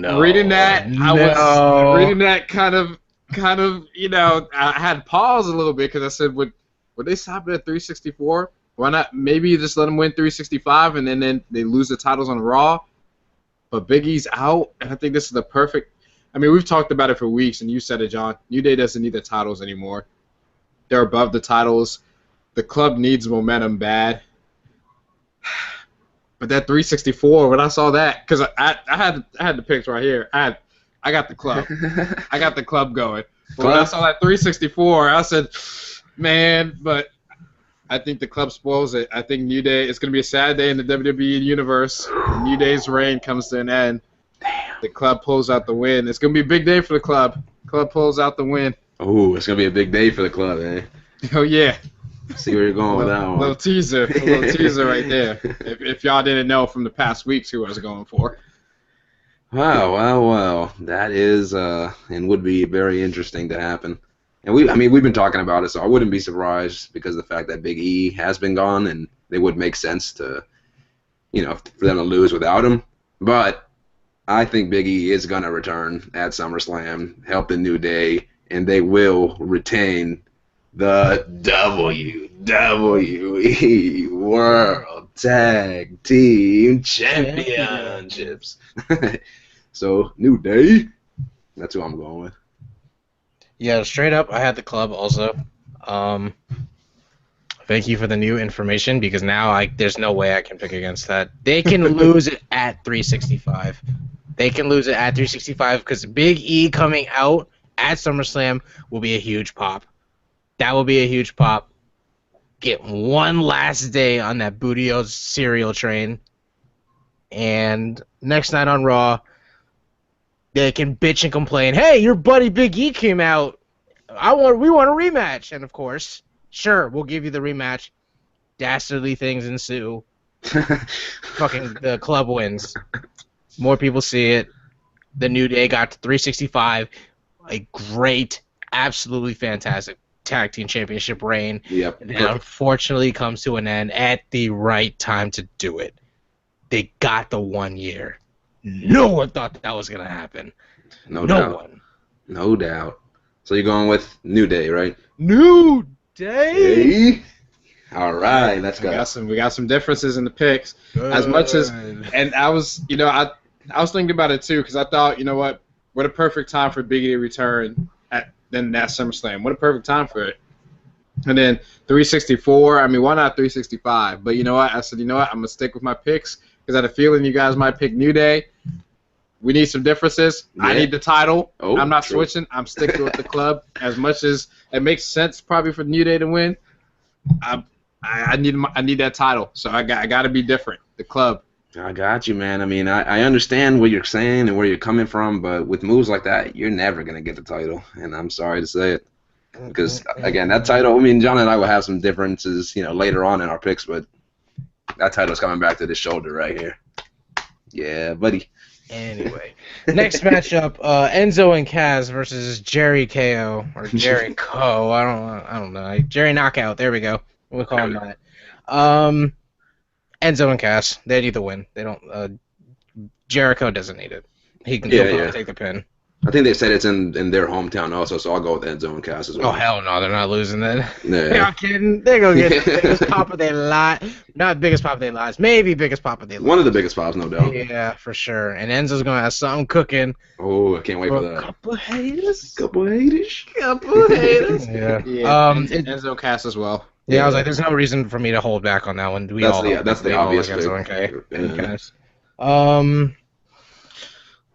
No. Reading that, I was reading that kind of, I had to pause a little bit because I said, would they stop it at 364? Why not? Maybe you just let them win 365 and then they lose the titles on Raw. But Big E's out, and I think this is the perfect. I mean, we've talked about it for weeks, and you said it, John. New Day doesn't need the titles anymore. They're above the titles. The club needs momentum bad. But that 364, when I saw that, because I had the picks right here. I got the club. I got the club going. But when I saw that 364, I said, man, but I think the club spoils it. I think New Day, it's going to be a sad day in the WWE universe. New Day's reign comes to an end. Damn. The club pulls out the win. It's going to be a big day for the club. Club pulls out the win. Oh, it's going to be a big day for the club, eh? Oh, yeah. See where you're going with that one. Little teaser right there. If y'all didn't know from the past weeks who I was going for. Wow. That is and would be very interesting to happen. And we've been talking about it, so I wouldn't be surprised because of the fact that Big E has been gone, and it would make sense to, for them to lose without him. But I think Big E is gonna return at SummerSlam, help the New Day, and they will retain the WWE World Tag Team Championships. So New Day, that's who I'm going with. Yeah, straight up, I had the club also. Thank you for the new information because now there's no way I can pick against that. They can lose it at 365. They can lose it at 365 because Big E coming out at SummerSlam will be a huge pop. That will be a huge pop. Get one last day on that Bootio cereal train. And next night on Raw, they can bitch and complain, hey, your buddy Big E came out. We want a rematch. And, of course, sure, we'll give you the rematch. Dastardly things ensue. Fucking the club wins. More people see it. The New Day got to 365. A great, absolutely fantastic tag team championship reign. Yep. And unfortunately comes to an end at the right time to do it. They got the 1 year. No one thought that was going to happen. No doubt. No doubt. So you're going with New Day, right? New Day? Hey. All right, let's go. We got some differences in the picks. Good. As much as, and I was thinking about it too because I thought, what a perfect time for Big E to return at SummerSlam. What a perfect time for it. And then 364. I mean, why not 365? But you know what? I said, I'm gonna stick with my picks because I had a feeling you guys might pick New Day. We need some differences. Yeah. I need the title. Oh, I'm not true. switching. I'm sticking with the club. As much as it makes sense probably for New Day to win, I need that title. So I got to be different. The club. I got you, man. I mean, I understand what you're saying and where you're coming from, but with moves like that, you're never going to get the title. And I'm sorry to say it. Because, again, that title, John and I will have some differences, later on in our picks, but that title's coming back to the shoulder right here. Yeah, buddy. Anyway, next matchup, Enzo and Kaz versus Jerry KO or Jerry Co. I don't know. Jerry Knockout. There we go. We'll call him that. Enzo and Kaz. They need the win. They don't. Jericho doesn't need it. He can take the pin. I think they said it's in their hometown also, so I'll go with Enzo and Cass as well. Oh hell no, they're not losing that. Yeah. I'm kidding. They're gonna get the biggest pop of their lives. Not biggest pop of their lives, maybe biggest pop of their lives. One of the biggest pops, no doubt. Yeah, for sure. And Enzo's gonna have something cooking. Oh, I can't wait for A that. couple haters. Couple haters. Couple haters. Yeah. Enzo Cass as well. Yeah, I was like, there's no reason for me to hold back on that one. That's the obvious pick. Okay. Yeah.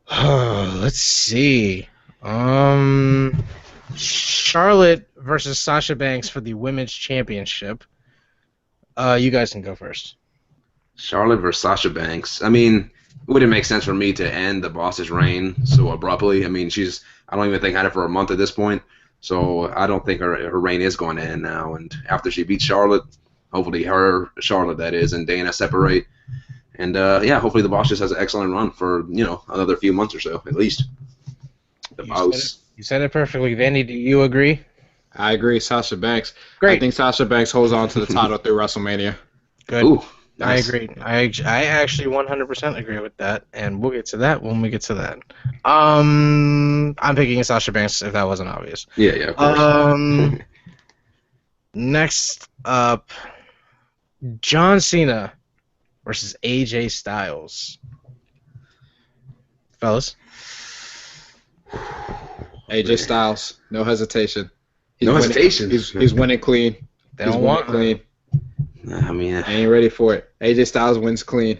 Let's see. Charlotte versus Sasha Banks for the Women's Championship. You guys can go first. Charlotte versus Sasha Banks. I mean, it wouldn't make sense for me to end the boss's reign so abruptly. I mean, I don't even think had it for a month at this point. So I don't think her reign is going to end now. And after she beats Charlotte, hopefully Charlotte that is, and Dana separate. And hopefully the boss just has an excellent run for another few months or so at least. You said it perfectly, Vandy. Do you agree? I agree, Sasha Banks. Great. I think Sasha Banks holds on to the title through WrestleMania. Good. Ooh, nice. I agree. I actually 100% agree with that, and we'll get to that when we get to that. I'm picking Sasha Banks if that wasn't obvious. Yeah, of course. Next up, John Cena versus AJ Styles. Fellas? AJ Styles, no hesitation. No hesitation. He's winning clean. They don't want clean. I mean, I ain't ready for it. AJ Styles wins clean.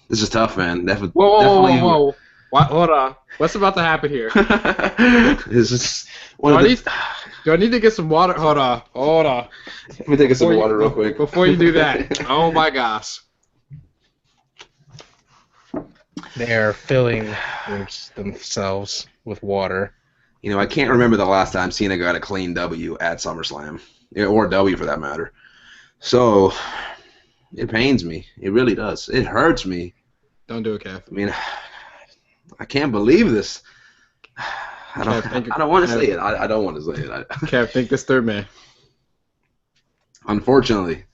This is tough, man. Whoa. Hold on. What's about to happen here? This is do I need to get some water? Hold on. Let me take some water real quick. Before you do that. Oh, my gosh. They're filling themselves with water. I can't remember the last time Cena got a clean W at SummerSlam, or W for that matter. So it pains me. It really does. It hurts me. Don't do it, Kev. I mean, I can't believe this. I don't want to say it. I don't want to say it. Kev, think this third man. Unfortunately,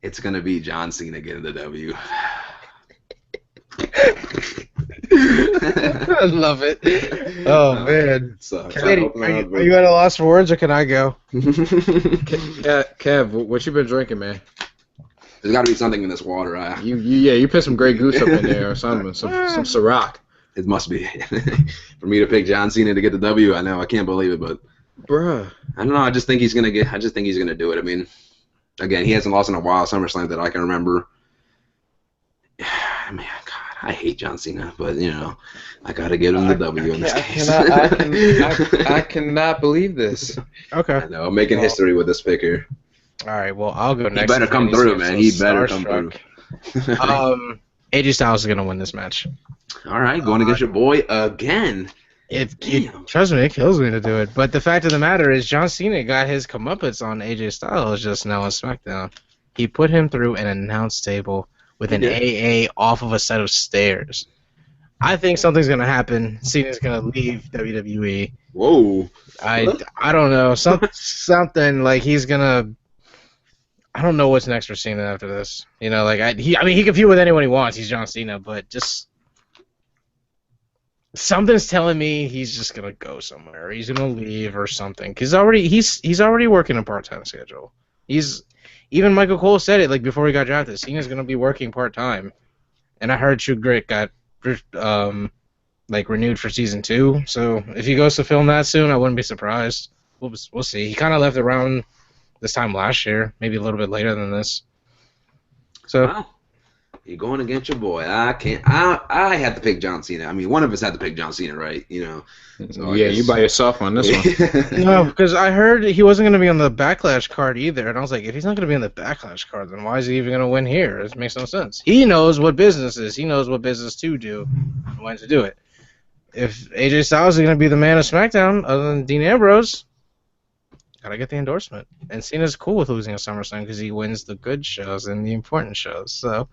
it's going to be John Cena getting the W. I love it. Oh, man. Are you at a loss for words, or can I go? Kev, what you been drinking, man? There's got to be something in this water. You put some Grey Goose up in there or something, some Ciroc. It must be. For me to pick John Cena to get the W, I know. I can't believe it, but bruh. I don't know. I just think he's gonna do it. I mean, again, he hasn't lost in a while SummerSlam that I can remember. I mean, God, I hate John Cena, but I gotta give him the W in this case. I cannot believe this. Okay. I know. I'm making history with this pick here. All right. Well, I'll go next. He better come through, man. He better come through. AJ Styles is gonna win this match. All right, going against your boy again. Trust me, it kills me to do it. But the fact of the matter is, John Cena got his comeuppance on AJ Styles just now on SmackDown. He put him through an announce table with an AA off of a set of stairs. I think something's gonna happen. Cena's gonna leave WWE. Whoa. I don't know. Something like he's gonna. I don't know what's next for Cena after this. He can feud with anyone he wants. He's John Cena, but just something's telling me he's just gonna go somewhere. He's gonna leave or something. Cause he's already working a part-time schedule. Even Michael Cole said it before he got drafted. Cena's gonna be working part-time, and I heard True Grit got renewed for season 2. So if he goes to film that soon, I wouldn't be surprised. We'll see. He kind of left around this time last year, maybe a little bit later than this. So wow. You're going against your boy. I can't. I had to pick John Cena. I mean, one of us had to pick John Cena, right? So yeah, you by yourself on this one. No, because I heard he wasn't going to be on the Backlash card either, and I was like, if he's not going to be on the Backlash card, then why is he even going to win here? It makes no sense. He knows what business is. He knows what business to do and when to do it. If AJ Styles is going to be the man of SmackDown, other than Dean Ambrose, gotta get the endorsement. And Cena's cool with losing a SummerSlam because he wins the good shows and the important shows. So,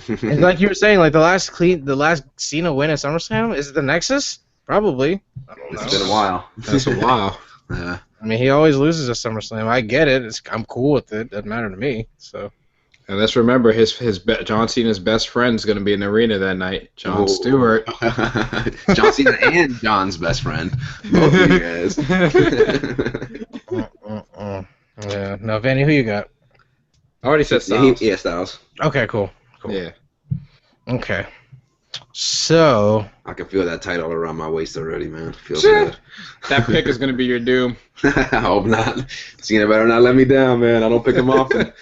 and like you were saying, the last Cena win at SummerSlam, is it the Nexus? Probably. I don't know. It's been a while. That's a while. Yeah. I mean, he always loses at SummerSlam. I get it. I'm cool with it. Doesn't matter to me. So. And let's remember, John Cena's best friend is going to be in the arena that night, John Stewart. John Cena and John's best friend. Both of you guys. Yeah. No, Vanny, who you got? I already said Styles. Yeah, Styles. Okay, cool. Yeah. Okay. So I can feel that title around my waist already, man. Feels Sure. good. That pick is going to be your doom. I hope not. Cena better not let me down, man. I don't pick him often.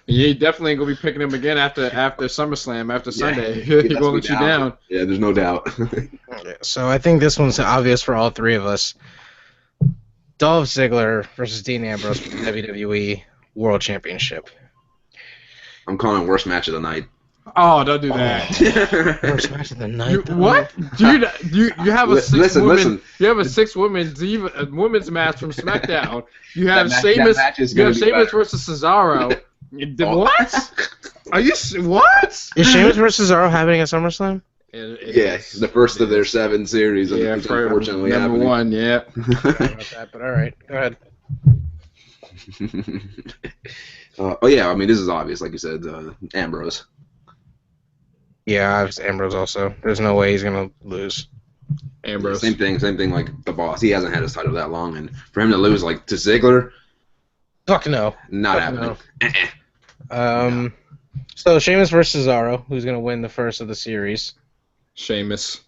You definitely ain't going to be picking him again after SummerSlam, after Sunday. Yeah, He's going to let you down. Yeah, there's no doubt. So I think this one's obvious for all three of us. Dolph Ziggler versus Dean Ambrose for the WWE World Championship. I'm calling worst match of the night. Oh, don't do that. Worst match of the night. What? You have a Listen. You have a women's match from SmackDown. You have That Sheamus. match is You have gonna be Sheamus better. versus Cesaro. What? Are you what? Is Sheamus versus Cesaro happening at SummerSlam? Yeah, the first of their 7 series. Yeah, it's for unfortunately number happening. 1. Yeah. Sorry about that, but all right, go ahead. Yeah, I mean, this is obvious, like you said, Ambrose. Yeah, it's Ambrose also. There's no way he's gonna lose. Ambrose. Same thing like the boss. He hasn't had his title that long, and for him to lose like to Ziggler, Fuck no. not Fuck happening. no. So Sheamus versus Cesaro, who's gonna win the first of the series? Sheamus.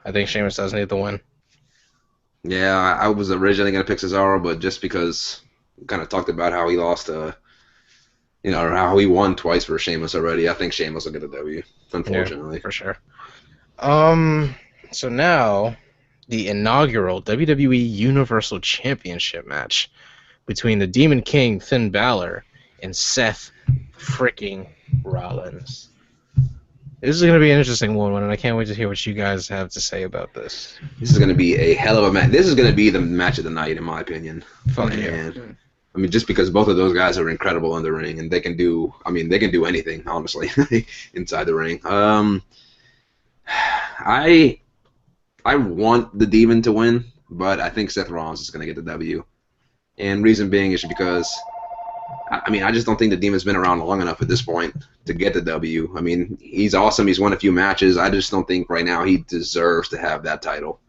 I think Sheamus does need the win. Yeah, I was originally gonna pick Cesaro, but just because we kind of talked about how he lost, or how he won twice for Sheamus already, I think Sheamus will get the W. Unfortunately, Yeah, for sure. So now the inaugural WWE Universal Championship match between the Demon King Finn Balor and Seth freaking Rollins. This is going to be an interesting one, and I can't wait to hear what you guys have to say about this. This is going to be a hell of a match. This is going to be the match of the night, in my opinion. Fuck Man. yeah. I mean, just because both of those guys are incredible in the ring, and they can do anything, honestly, inside the ring. I want the Demon to win, but I think Seth Rollins is going to get the W. And reason being is because, I just don't think the Demon's been around long enough at this point to get the W. I mean, he's awesome. He's won a few matches. I just don't think right now he deserves to have that title.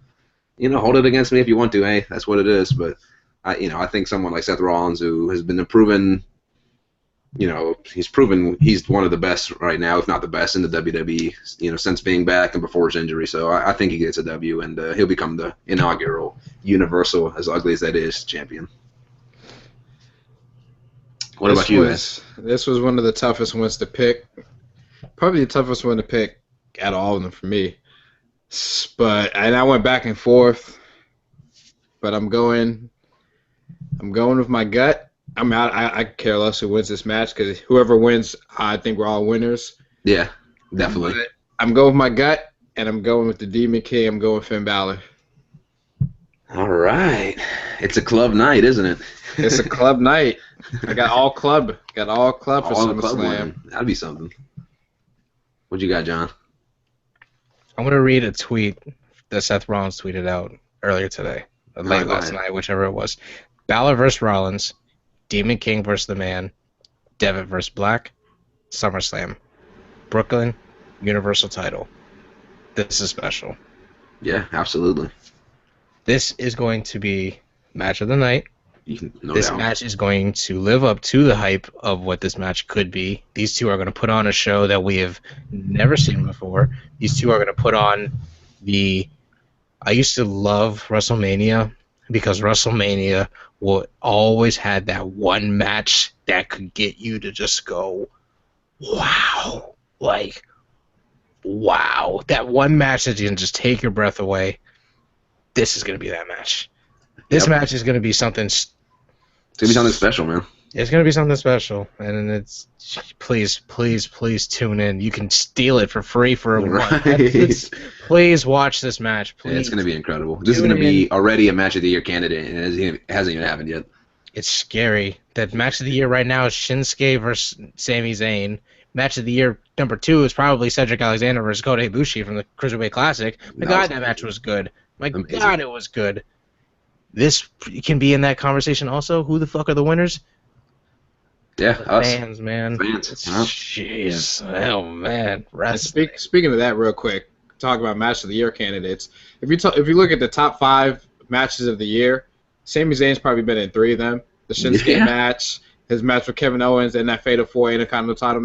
Hold it against me if you want to. Hey, that's what it is. But I think someone like Seth Rollins, who has been proven, he's proven he's one of the best right now, if not the best in the WWE, since being back and before his injury. So I think he gets a W, and he'll become the inaugural Universal, as ugly as that is, champion. What about you guys? This was one of the toughest ones to pick. Probably the toughest one to pick out of all of them for me. And I went back and forth, but I'm going with my gut. I care less who wins this match because whoever wins, I think we're all winners. Yeah, definitely. But I'm going with my gut, and I'm going with the Demon King. I'm going with Finn Balor. All right. It's a club night, isn't it? It's a club night. I got all club. Got all club for SummerSlam. That'd be something. What you got, John? I'm going to read a tweet that Seth Rollins tweeted out earlier today, late last night, whichever it was. Balor versus Rollins, Demon King versus the Man, Devitt versus Black, SummerSlam, Brooklyn, Universal title. This is special. Yeah, absolutely. This is going to be match of the night. No This doubt. match is going to live up to the hype of what this match could be. These two are going to put on a show that we have never seen before. These two are going to put on I used to love WrestleMania because WrestleMania always had that one match that could get you to just go, wow. Like, wow. That one match that you can just take your breath away. This is going to be that match. This match is going to be something. It's going to be something special, man. It's going to be something special. And it's, please tune in. You can steal it for free for a month. Please watch this match. Please. Yeah, it's going to be incredible. This is going to be already a match of the year candidate, and it hasn't even happened yet. It's scary. That match of the year right now is Shinsuke versus Sami Zayn. Match of the year number 2 is probably Cedric Alexander versus Kota Ibushi from the Cruiserweight Classic. God, that match was good. God, it was good. This can be in that conversation also. Who the fuck are the winners? Yeah, The us fans, man. fans. Huh? Jeez. Oh man. And Wrestling. speaking of that, real quick, talk about match of the year candidates. If you look at the top 5 matches of the year, Sami Zayn's probably been in 3 of them. The Shinsuke Yeah. match, his match with Kevin Owens, and that Fatal 4 Intercontinental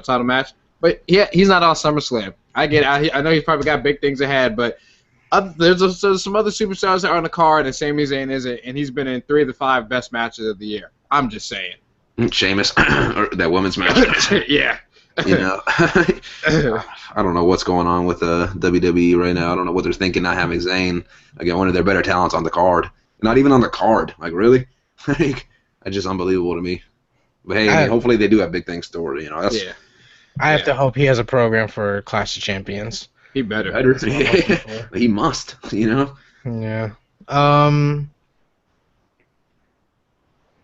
title match. But yeah, he's not on SummerSlam. I get it. I know he's probably got big things ahead, but there's some other superstars that are on the card, and Sami Zayn isn't, and he's been in 3 of the 5 best matches of the year. I'm just saying. Sheamus, or that women's match. Yeah. You know, I don't know what's going on with WWE right now. I don't know what they're thinking not having Zayn. Again, one of their better talents on the card. Not even on the card. Like, really? Like, that's just unbelievable to me. But hey, I mean, hopefully they do have big things stored. You know, that's I have to hope he has a program for Clash of Champions. He better. He must. You know. Yeah.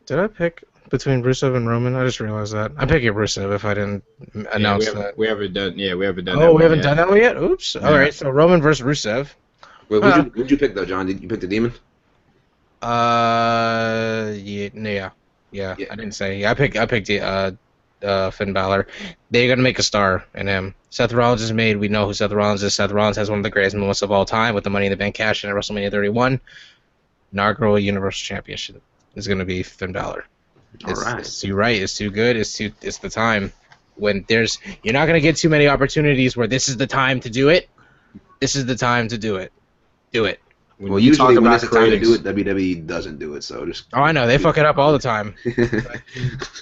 Did I pick between Rusev and Roman? I just realized that. I'm picking Rusev if I didn't announce that. We haven't done that. Oh, we haven't done that one yet? Oops. Yeah. All right, so Roman versus Rusev. Wait, who'd you pick, though, John? Did you pick the Demon? Yeah. I didn't say. Yeah, I picked Finn Balor. They're going to make a star in him. Seth Rollins is made. We know who Seth Rollins is. Seth Rollins has one of the greatest moments of all time with the Money in the Bank cash in at WrestleMania 31. Inaugural Universal Championship is going to be Finn Balor. It's too right. It's too good. It's the time when you're not going to get too many opportunities where this is the time to do it. This is the time to do it. Do it. Well, usually when it's the time to do it, WWE doesn't do it. So just. Oh, I know they fuck it up all the time.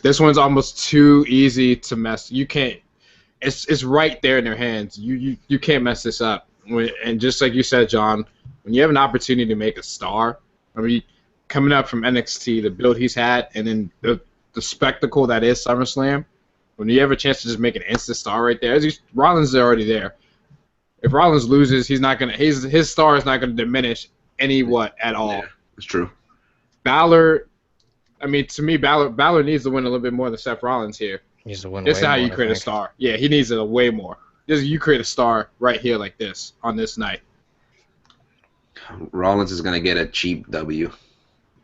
This one's almost too easy to mess. You can't. It's right there in their hands. You can't mess this up. And just like you said, John, when you have an opportunity to make a star, I mean, coming up from NXT, the build he's had, and then the spectacle that is SummerSlam, when you have a chance to just make an instant star right there, Rollins is already there. If Rollins loses, his star is not gonna diminish at all. Yeah, that's true. Balor, I mean, to me, Balor needs to win a little bit more than Seth Rollins here. He needs to win. This is how you create a star. Yeah, he needs it way more. You create a star right here like this on this night. Rollins is gonna get a cheap W.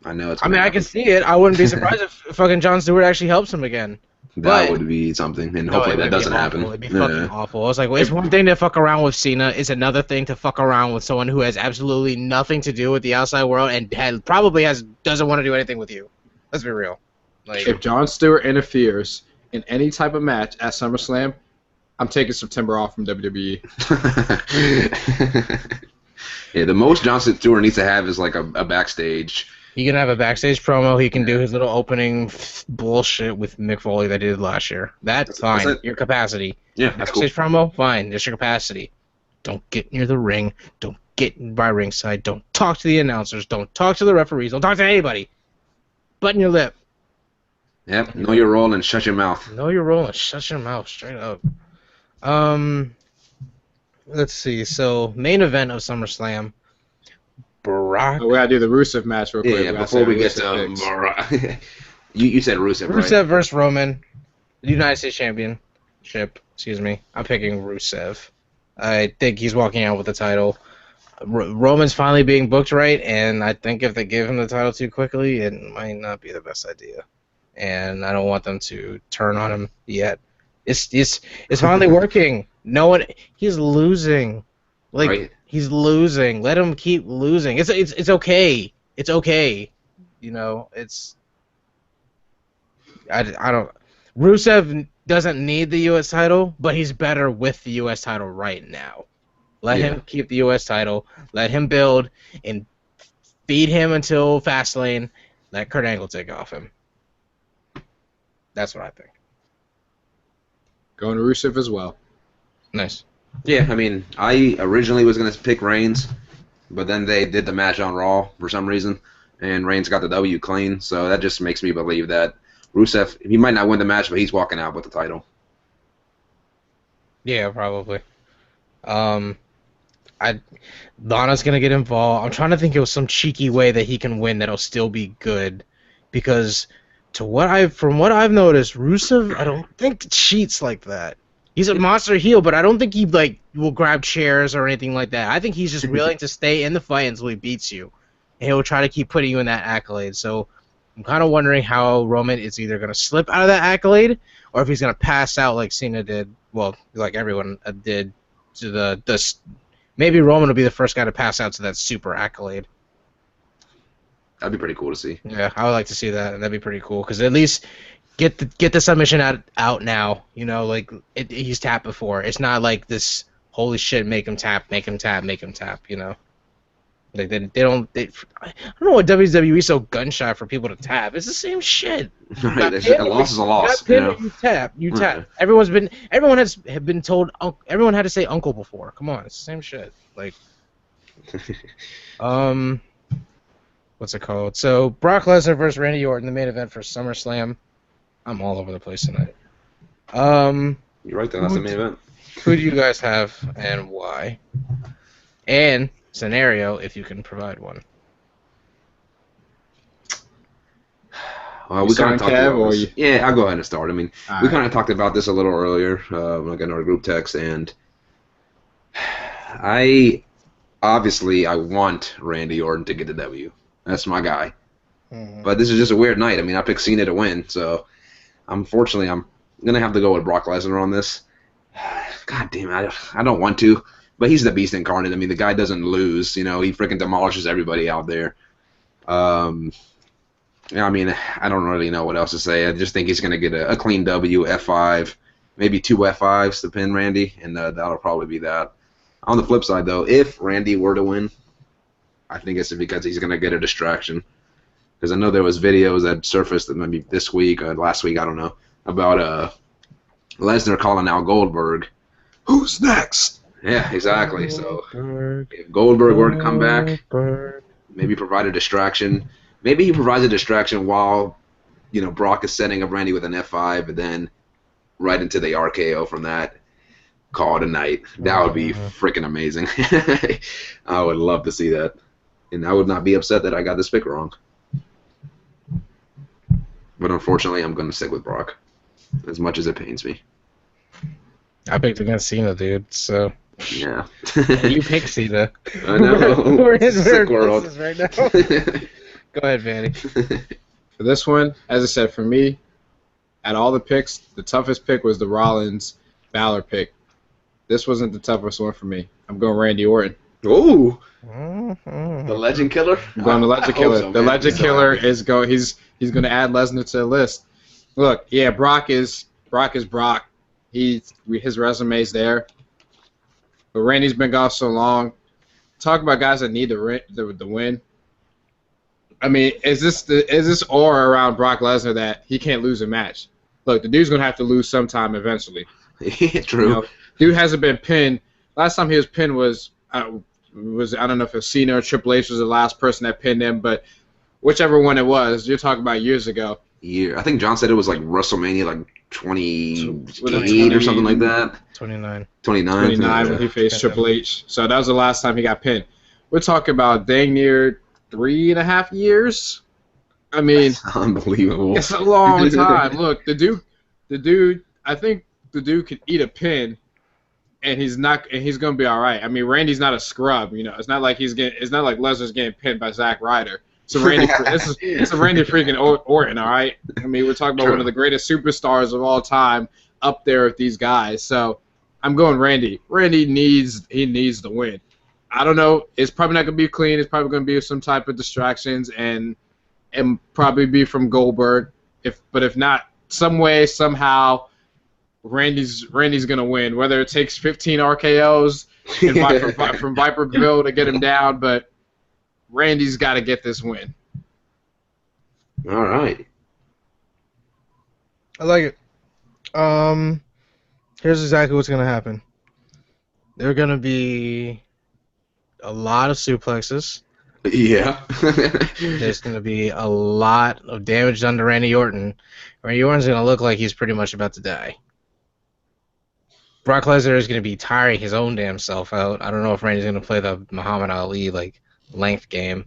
I know it's. I can see it. I wouldn't be surprised if fucking Jon Stewart actually helps him again. That would be something, and hopefully that doesn't happen. It'd be fucking awful. It's like, it's one thing to fuck around with Cena. It's another thing to fuck around with someone who has absolutely nothing to do with the outside world and doesn't want to do anything with you. Let's be real. Like, if Jon Stewart interferes in any type of match at SummerSlam, I'm taking September off from WWE. Yeah, the most Jon Stewart needs to have is like a backstage. He can have a backstage promo. He can do his little opening bullshit with Mick Foley that he did last year. That's fine. That's your capacity. Yeah, that's backstage cool. promo, fine. That's your capacity. Don't get near the ring. Don't get by ringside. Don't talk to the announcers. Don't talk to the referees. Don't talk to anybody. Button your lip. Yep. Know your role and shut your mouth. Know your role and shut your mouth. Straight up. Let's see. So, main event of SummerSlam. Brock. We gotta do the Rusev match real quick. Yeah, before we get to Brock. you said Rusev, right? Rusev versus Roman. United States Championship. Excuse me. I'm picking Rusev. I think he's walking out with the title. Roman's finally being booked right, and I think if they give him the title too quickly, it might not be the best idea. And I don't want them to turn on him yet. It's finally working. He's losing. Like, right. He's losing. Let him keep losing. It's okay. It's okay. You know, I don't. Rusev doesn't need the U.S. title, but he's better with the U.S. title right now. Let him keep the U.S. title. Let him build and feed him until Fastlane. Let Kurt Angle take off him. That's what I think. Going to Rusev as well. Nice. Yeah, I mean, I originally was going to pick Reigns, but then they did the match on Raw for some reason, and Reigns got the W clean, so that just makes me believe that Rusev, he might not win the match, but he's walking out with the title. Yeah, probably. Lana's going to get involved. I'm trying to think of some cheeky way that he can win that'll still be good, because from what I've noticed, Rusev, I don't think cheats like that. He's a monster heel, but I don't think he will grab chairs or anything like that. I think he's just willing to stay in the fight until he beats you, and he'll try to keep putting you in that accolade. So I'm kind of wondering how Roman is either going to slip out of that accolade or if he's going to pass out like Cena did, well, like everyone did to the maybe Roman will be the first guy to pass out to that super accolade. That'd be pretty cool to see. Yeah, I would like to see that, and that'd be pretty cool because at least get the submission out now. You know, like he's tapped before. It's not like this holy shit, make him tap, make him tap, make him tap. You know, like I don't know what WWE's so gun shy for people to tap. It's the same shit. Right, a loss is a loss. You tap. Everyone has been told. Everyone had to say uncle before. Come on, it's the same shit. Like, what's it called? So Brock Lesnar versus Randy Orton, the main event for SummerSlam. I'm all over the place tonight. You're right, though. That's the main event. Who do you guys have and why? And scenario, if you can provide one. Well, we kind of talked about this. Yeah, I'll go ahead and start. I mean, we kind of talked about this a little earlier, like in our group text, and I want Randy Orton to get the W. That's my guy. Mm-hmm. But this is just a weird night. I mean, I picked Cena to win, so unfortunately, I'm going to have to go with Brock Lesnar on this. God damn it, I don't want to, but he's the beast incarnate. I mean, the guy doesn't lose. You know, he freaking demolishes everybody out there. I mean, I don't really know what else to say. I just think he's going to get a clean W, F5, maybe 2 F5s to pin Randy, and that'll probably be that. On the flip side, though, if Randy were to win, I think it's because he's going to get a distraction. Because I know there was videos that surfaced maybe this week or last week, I don't know, about Lesnar calling out Goldberg. Who's next? Yeah, exactly. So if Goldberg were to come back, maybe provide a distraction. Maybe he provides a distraction while, you know, Brock is setting up Randy with an F5, and then right into the RKO from that. Call it a night. That would be freaking amazing. I would love to see that. And I would not be upset that I got this pick wrong. But unfortunately, I'm going to stick with Brock, as much as it pains me. I picked against Cena, dude, so... Yeah. You picked Cena. I know. We're in sick world right now. Go ahead, Vanny. For this one, as I said, for me, at all the picks, the toughest pick was the Rollins Balor pick. This wasn't the toughest one for me. I'm going Randy Orton. Ooh. The Legend Killer? I'm going the Legend Killer. So, the Legend Killer is going. He's going to add Lesnar to the list. Look, yeah, Brock is Brock. His resume's there. But Randy's been gone so long. Talk about guys that need the win. I mean, is this aura around Brock Lesnar that he can't lose a match? Look, the dude's gonna have to lose sometime eventually. True. You know, dude hasn't been pinned. Last time he was pinned was I don't know if it was Cena or Triple H was the last person that pinned him, but whichever one it was, you're talking about years ago. Yeah, I think John said it was like WrestleMania, like 28 or something like that. 29. 29 when he faced Triple H. So that was the last time he got pinned. We're talking about dang near 3.5 years. I mean, that's unbelievable. It's a long time. Look, the dude. I think the dude could eat a pin, and he's gonna be all right. I mean, Randy's not a scrub. You know, it's not like Lesnar's getting pinned by Zack Ryder. So it's a Randy freaking Orton, all right? I mean, we're talking about one of the greatest superstars of all time up there with these guys. So I'm going Randy. Randy needs the win. I don't know. It's probably not going to be clean. It's probably going to be some type of distractions and probably be from Goldberg. But if not, some way, somehow, Randy's going to win. Whether it takes 15 RKOs from Viperville to get him down, but Randy's got to get this win. All right. I like it. Here's exactly what's going to happen. There are going to be a lot of suplexes. Yeah. There's going to be a lot of damage done to Randy Orton. Randy Orton's going to look like he's pretty much about to die. Brock Lesnar is going to be tiring his own damn self out. I don't know if Randy's going to play the Muhammad Ali length game.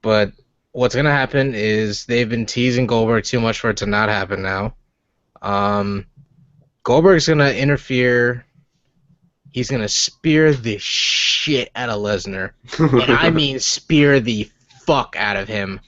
But what's going to happen is they've been teasing Goldberg too much for it to not happen now. Goldberg's going to interfere. He's going to spear the shit out of Lesnar. And I mean spear the fuck out of him.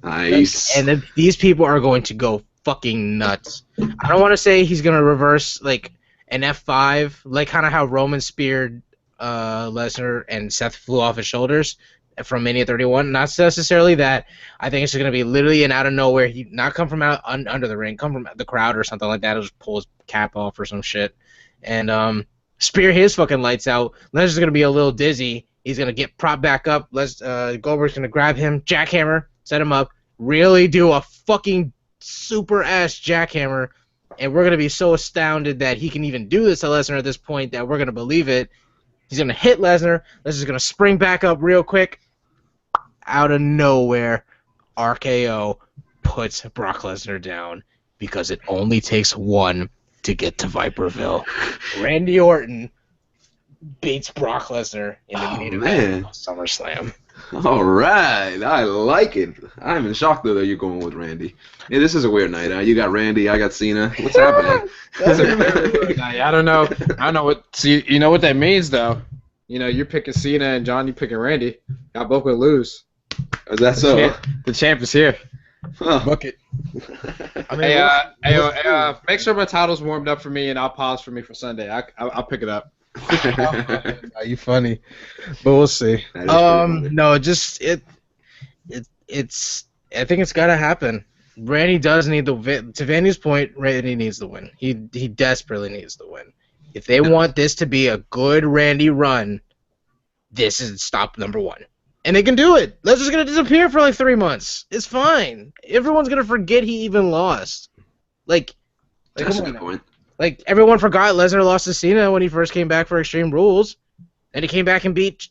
Nice. And these people are going to go fucking nuts. I don't want to say he's gonna reverse like an F5, like kind of how Roman speared Lesnar and Seth flew off his shoulders from Mania 31. Not necessarily that. I think it's just gonna be literally an out of nowhere. He not come from out under the ring, come from the crowd or something like that. He'll just pull his cap off or some shit, and spear his fucking lights out. Lesnar's gonna be a little dizzy. He's gonna get propped back up. Goldberg's gonna grab him, jackhammer, set him up, really do a fucking super ass jackhammer, and we're gonna be so astounded that he can even do this to Lesnar at this point that we're gonna believe it. He's gonna hit Lesnar. Lesnar's gonna spring back up real quick. Out of nowhere, RKO puts Brock Lesnar down because it only takes one to get to Viperville. Randy Orton beats Brock Lesnar in the main event of SummerSlam. All right, I like it. I'm in shock though that you're going with Randy. Yeah, this is a weird night. You got Randy, I got Cena. What's happening? I don't know. What. See, you know what that means though. You know, you're picking Cena and John, you picking Randy. Y'all both gonna lose. Is that so? The champ is here. Huh. Book it. I mean, Make sure my title's warmed up for me, and I'll pause for me for Sunday. I'll pick it up. Are you funny? But we'll see. No, just it's. I think it's gotta happen. Randy does need the win. To Vandy's point, Randy needs the win. He desperately needs the win. If they want this to be a good Randy run, this is stop number one. And they can do it. Lesnar's gonna disappear for like 3 months. It's fine. Everyone's gonna forget he even lost. Like That's a good point. Like, everyone forgot Lesnar lost to Cena when he first came back for Extreme Rules. And he came back and beat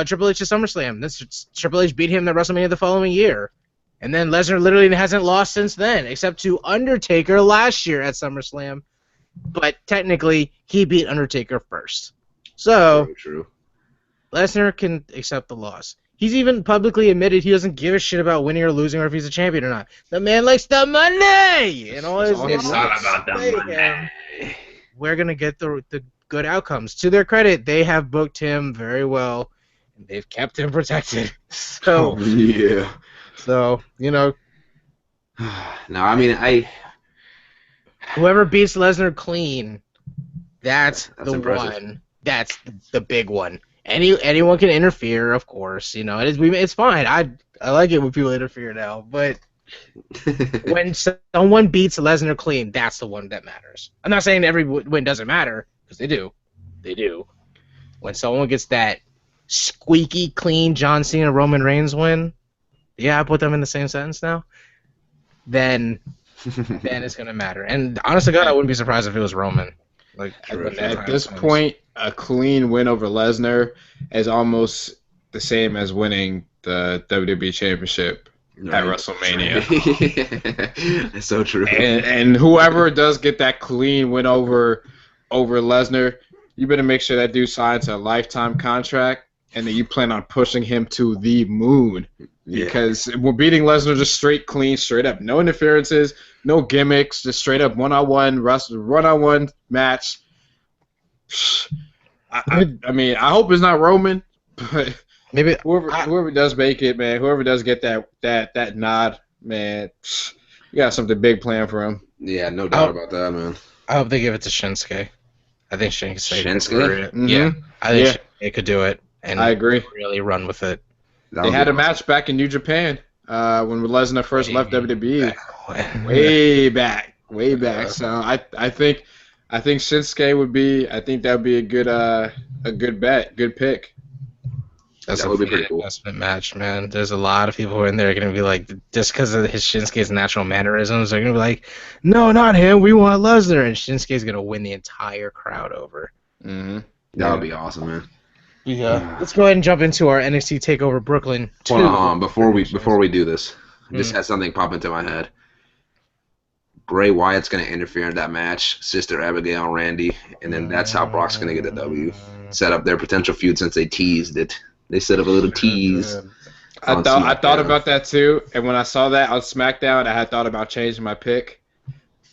Triple H at SummerSlam. Then Triple H beat him at WrestleMania the following year. And then Lesnar literally hasn't lost since then, except to Undertaker last year at SummerSlam. But technically, he beat Undertaker first. So, True. Lesnar can accept the loss. He's even publicly admitted he doesn't give a shit about winning or losing or if he's a champion or not. The man likes the money! And all his It's all about the money. We're going to get the good outcomes. To their credit, they have booked him very well, and they've kept him protected. So, yeah. So, you know. No, I mean, Whoever beats Lesnar clean, that's the impressive. one. That's the big one. Anyone can interfere, of course. You know, it's fine. I like it when people interfere now, but when someone beats Lesnar clean, that's the one that matters. I'm not saying every win doesn't matter, because they do. They do. When someone gets that squeaky clean John Cena Roman Reigns win, yeah, I put them in the same sentence now, then it's going to matter. And honestly, God, I wouldn't be surprised if it was Roman. Like At this point, a clean win over Lesnar is almost the same as winning the WWE Championship at WrestleMania. That's so true. And whoever does get that clean win over Lesnar, you better make sure that dude signs a lifetime contract, and that you plan on pushing him to the moon. Yeah. Because we're beating Lesnar just straight clean, straight up. No interferences, no gimmicks, just straight up one-on-one match. I mean, I hope it's not Roman, but maybe whoever does make it, man, whoever does get that nod, man, you got something big planned for him. Yeah, no doubt about that, man. I hope they give it to Shinsuke. I think Shinsuke. Shinsuke? Yeah, I think Shinsuke could do it. And I agree. Really run with it. They had a match back in New Japan when Lesnar first left WWE. Way back. Yeah. So I think Shinsuke would be. I think that would be a good bet, good pick. That's That a would be pretty pretty cool. investment match, man. There's a lot of people who are in there going to be like, just because of his Shinsuke's natural mannerisms, they're going to be like, no, not him. We want Lesnar, and Shinsuke's going to win the entire crowd over. Mm-hmm. That would be awesome, man. Yeah. Let's go ahead and jump into our NXT TakeOver Brooklyn 2. Hold on, before we do this, just had something pop into my head. Bray Wyatt's going to interfere in that match, Sister Abigail and Randy, and then that's how Brock's going to get the W. Set up their potential feud since they teased it. They set up a little tease. I thought about that too, and when I saw that on SmackDown, I had thought about changing my pick.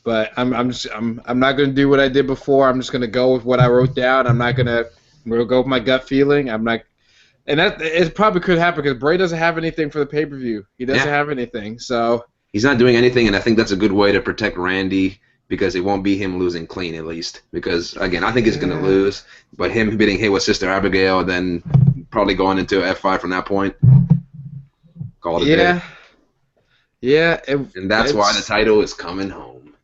But I'm not going to do what I did before. I'm just going to go with what I wrote down. I'm not going to go with my gut feeling. I'm not And that it probably could happen because Bray doesn't have anything for the pay-per-view. He doesn't have anything, so he's not doing anything, and I think that's a good way to protect Randy because it won't be him losing clean at least. Because again, I think he's gonna lose, but him being hit with Sister Abigail, then probably going into F5 from that point. Call it a day. Yeah, and that's why the title is coming home.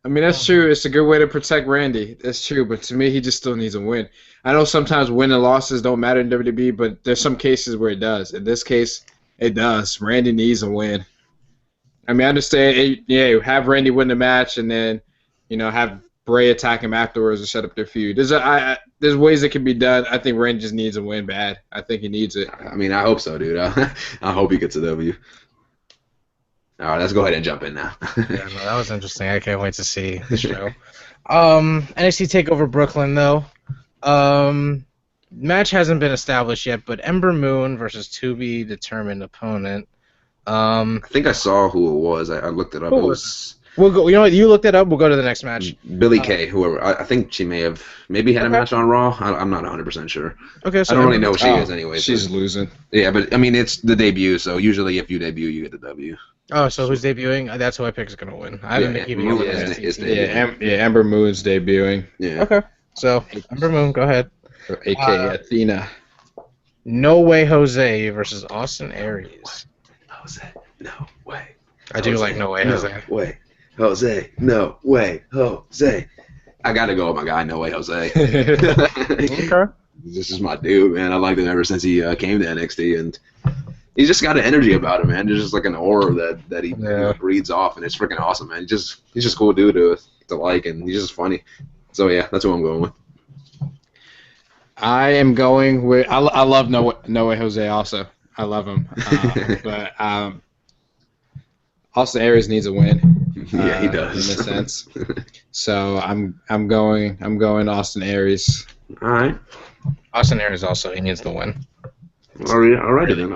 I mean, that's true. It's a good way to protect Randy. That's true, but to me, he just still needs a win. I know sometimes win and losses don't matter in WWE, but there's some cases where it does. In this case, it does. Randy needs a win. I mean, I understand. Yeah, have Randy win the match and then, have Bray attack him afterwards and set up their feud. There's ways it can be done. I think Randy just needs a win bad. I think he needs it. I mean, I hope so, dude. I hope he gets a W. All right, let's go ahead and jump in now. Yeah, no, that was interesting. I can't wait to see the show. NXT TakeOver Brooklyn, though. Match hasn't been established yet, but Ember Moon versus to-be-determined opponent. I think I saw who it was. I looked it up. It was... We'll go. You know what? You looked it up. We'll go to the next match. Billie Kay, whoever. I think she may have had a match on Raw. I'm not 100% sure. Okay, so I don't really know what she is anyway. She's losing. Yeah, but I mean, it's the debut, so usually if you debut, you get the W. Oh, so who's debuting? That's who I pick is going to win. I haven't been keeping up with NXT. Yeah, Ember Moon's debuting. Yeah. Okay, so Ember Moon, go ahead. A.K.A. Athena. No Way Jose versus Austin Aries. Jose, no way. I do like No Way Jose. No way. Jose, no way, Jose. I gotta go with my guy, No Way Jose. Okay. This is my dude, man. I liked him ever since he came to NXT, and he's just got an energy about him, man. There's just like an aura that he breathes off, and it's freaking awesome, man. He's just a cool dude to like, and he's just funny. So yeah, that's who I'm going with. I am going with. I love No Way Jose also. I love him, but Austin Aries needs a win. Yeah, he does. In a sense. So I'm going Austin Aries. All right. Austin Aries also, he needs the win. All right then.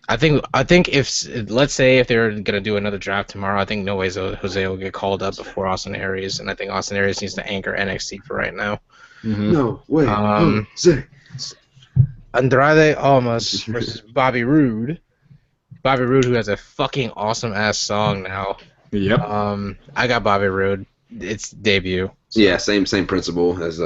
I think if let's say if they're gonna do another draft tomorrow, I think No Way Jose will get called up before Austin Aries, and I think Austin Aries needs to anchor NXT for right now. Mm-hmm. No Way Jose. Andrade Almas versus Bobby Roode. Bobby Roode, who has a fucking awesome ass song now. Yep. I got Bobby Roode. It's debut. So. Yeah, same principle as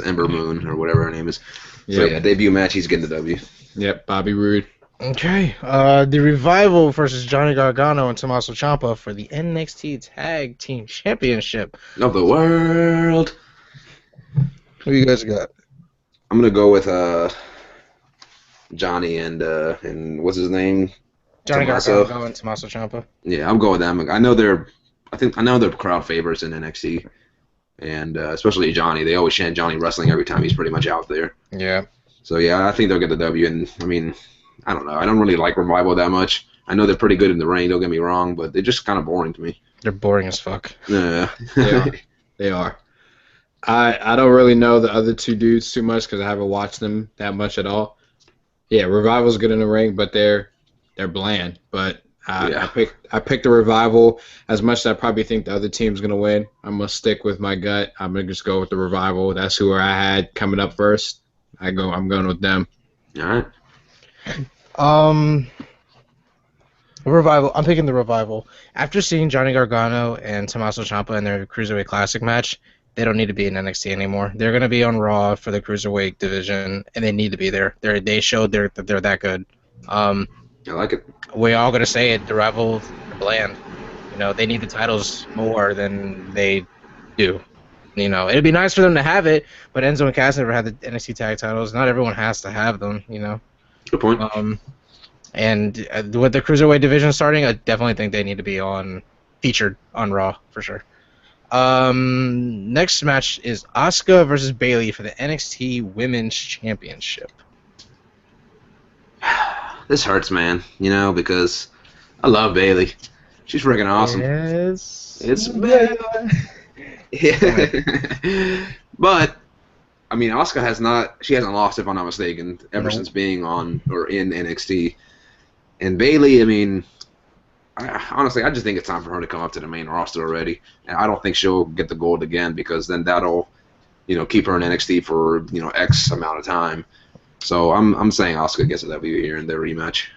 Ember Moon or whatever her name is. Yep. So yeah, debut match, he's getting the W. Yep, Bobby Roode. Okay. The Revival versus Johnny Gargano and Tommaso Ciampa for the NXT Tag Team Championship of the world. Who you guys got? I'm gonna go with Johnny and what's his name? Johnny Gargano and Tommaso Ciampa. Yeah, I'm going with them. I know they're crowd favorites in NXT, and especially Johnny. They always chant Johnny Wrestling every time he's pretty much out there. Yeah. So yeah, I think they'll get the W. And I mean, I don't know. I don't really like Revival that much. I know they're pretty good in the ring. Don't get me wrong, but they're just kind of boring to me. They're boring as fuck. Yeah. They are. I don't really know the other two dudes too much because I haven't watched them that much at all. Yeah, Revival's good in the ring, but they're bland. But I picked the Revival as much as I probably think the other team's gonna win. I'm gonna stick with my gut. I'm gonna just go with the Revival. That's who I had coming up first. I'm going with them. All right. Revival. I'm picking the Revival. After seeing Johnny Gargano and Tommaso Ciampa in their Cruiserweight Classic match, they don't need to be in NXT anymore. They're going to be on Raw for the Cruiserweight division, and they need to be there. They showed that they're that good. I like it. We're all going to say it. The Revival are bland. They need the titles more than they do. It'd be nice for them to have it, but Enzo and Cass never had the NXT tag titles. Not everyone has to have them. Good point. And with the Cruiserweight division starting, I definitely think they need to be featured on Raw for sure. Next match is Asuka versus Bayley for the NXT Women's Championship. This hurts, man. Because I love Bayley. She's freaking awesome. Yes. It's Bayley. Yeah. But I mean, Asuka hasn't lost, if I'm not mistaken, ever since being on or in NXT. And Bayley, I mean, honestly, I just think it's time for her to come up to the main roster already. And I don't think she'll get the gold again because then that'll, keep her in NXT for, X amount of time. So I'm saying Asuka gets a W here in their rematch.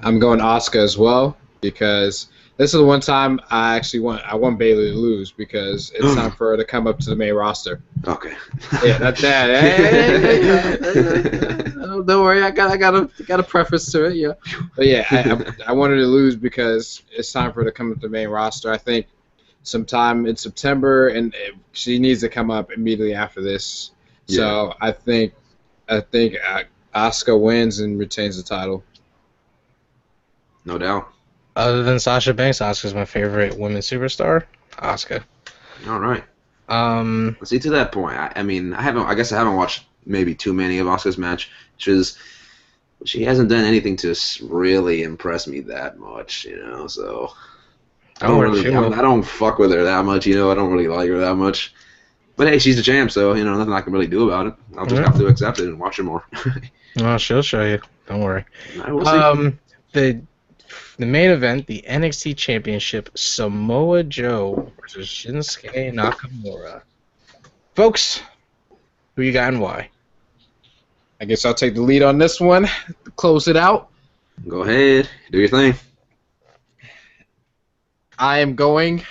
I'm going Asuka as well because this is the one time I want Bayley to lose because it's time for her to come up to the main roster. Okay. Yeah, that's that. Hey, don't worry, I got a preface to it. Yeah, but yeah, I wanted to lose because it's time for her to come up to the main roster. I think sometime in September, and she needs to come up immediately after this. Yeah. So I think Asuka wins and retains the title. No doubt. Other than Sasha Banks, Asuka's my favorite women's superstar. Asuka. All right. Um, See, to that point, I guess I haven't watched maybe too many of Asuka's match. She hasn't done anything to really impress me that much, So I don't fuck with her that much, I don't really like her that much. But hey, she's the champ, so nothing I can really do about it. I'll just have to accept it and watch her more. Well, she'll show you. Don't worry. We'll see. The main event, the NXT Championship, Samoa Joe versus Shinsuke Nakamura. Folks, who you got and why? I guess I'll take the lead on this one to close it out. Go ahead. Do your thing. I am going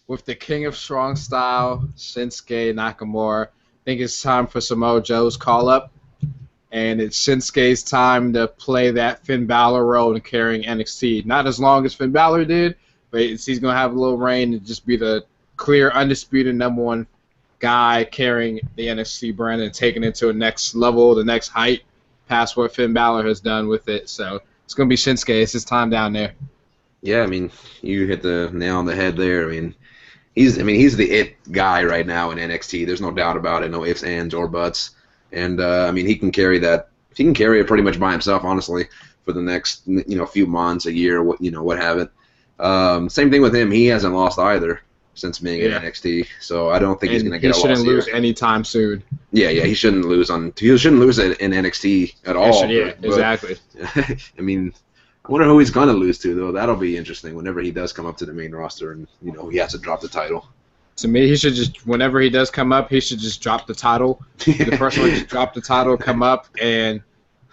with the King of Strong Style, Shinsuke Nakamura. I think it's time for Samoa Joe's call-up. And it's Shinsuke's time to play that Finn Balor role in carrying NXT. Not as long as Finn Balor did, but he's going to have a little reign and just be the clear, undisputed number one guy carrying the NXT brand and taking it to a next level, the next height, past what Finn Balor has done with it. So it's going to be Shinsuke. It's his time down there. Yeah, you hit the nail on the head there. He's the it guy right now in NXT. There's no doubt about it. No ifs, ands, or buts. And he can carry that. He can carry it pretty much by himself, honestly, for the next few months, a year, what have it. Same thing with him. He hasn't lost either since being in NXT. So I don't think he's going to get a loss. He shouldn't lose anytime soon. Yeah, he shouldn't lose it in NXT at all. Exactly. I wonder who he's going to lose to though. That'll be interesting whenever he does come up to the main roster and he has to drop the title. To me, he should just, whenever he does come up, he should just drop the title. The first one, just drop the title, come up, and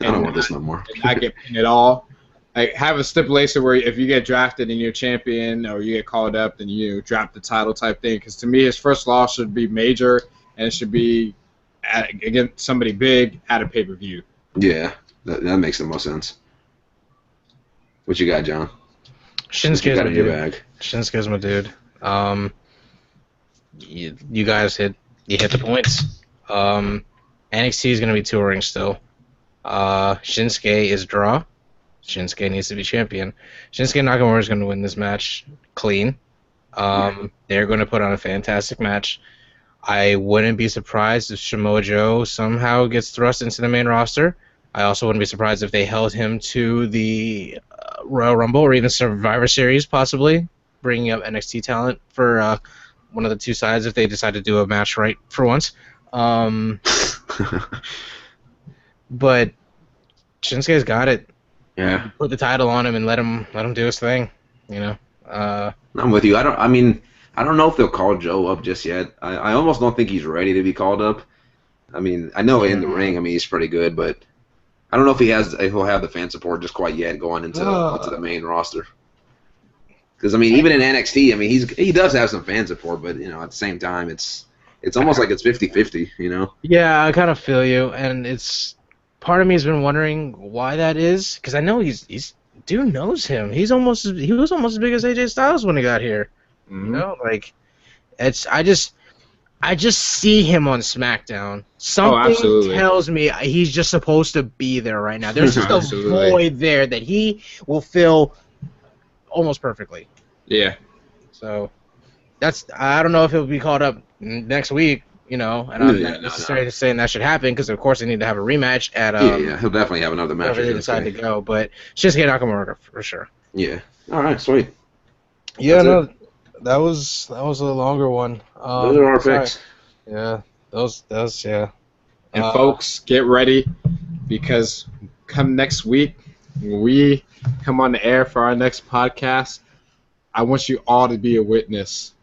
I don't want this no more. And not get pinned at all. Like, have a stipulation where if you get drafted and you're champion or you get called up, then you drop the title type thing. Because to me, his first loss should be major, and it should be against somebody big at a pay-per-view. Yeah, that makes the most sense. What you got, John? Shinsuke's my dude. Shinsuke's my dude. You guys hit the points. NXT is going to be touring still. Shinsuke is draw. Shinsuke needs to be champion. Shinsuke Nakamura is going to win this match clean. They're going to put on a fantastic match. I wouldn't be surprised if Samoa Joe somehow gets thrust into the main roster. I also wouldn't be surprised if they held him to the Royal Rumble or even Survivor Series, possibly, bringing up NXT talent for one of the two sides if they decide to do a match right for once. But Shinsuke's got it. Yeah. Put the title on him and let him do his thing. I'm with you. I don't know if they'll call Joe up just yet. I almost don't think he's ready to be called up. I know in the ring, he's pretty good, but I don't know if he'll have the fan support just quite yet going into the main roster. Because even in NXT, he does have some fan support, but at the same time, it's almost like it's 50-50, Yeah, I kind of feel you, and it's part of me has been wondering why that is. Because I know he's dude knows him. He was almost as big as AJ Styles when he got here. I just see him on SmackDown. Something tells me he's just supposed to be there right now. There's just a void there that he will fill almost perfectly. Yeah. So I don't know if he'll be called up next week, and I'm not necessarily saying that should happen because of course they need to have a rematch at he'll definitely have another match. Wherever they decide to go, but Shinsuke Nakamura for sure. Yeah. All right, sweet. Yeah, that was a longer one. Those are our picks. Yeah, those yeah. And folks, get ready because come next week when we come on the air for our next podcast, I want you all to be a witness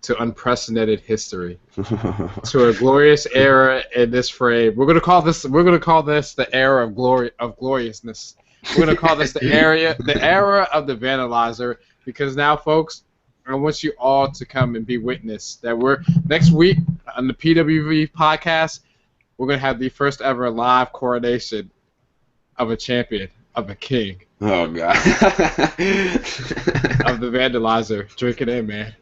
to unprecedented history, to a glorious era in this frame. We're gonna call this the era of gloriousness. We're gonna call this the era of the Vandalizer, because now, folks, I want you all to come and be witness that we're next week on the PWV podcast. We're gonna have the first ever live coronation of a champion, of a king. Oh God. Of the Vandalizer. Drink it in, man.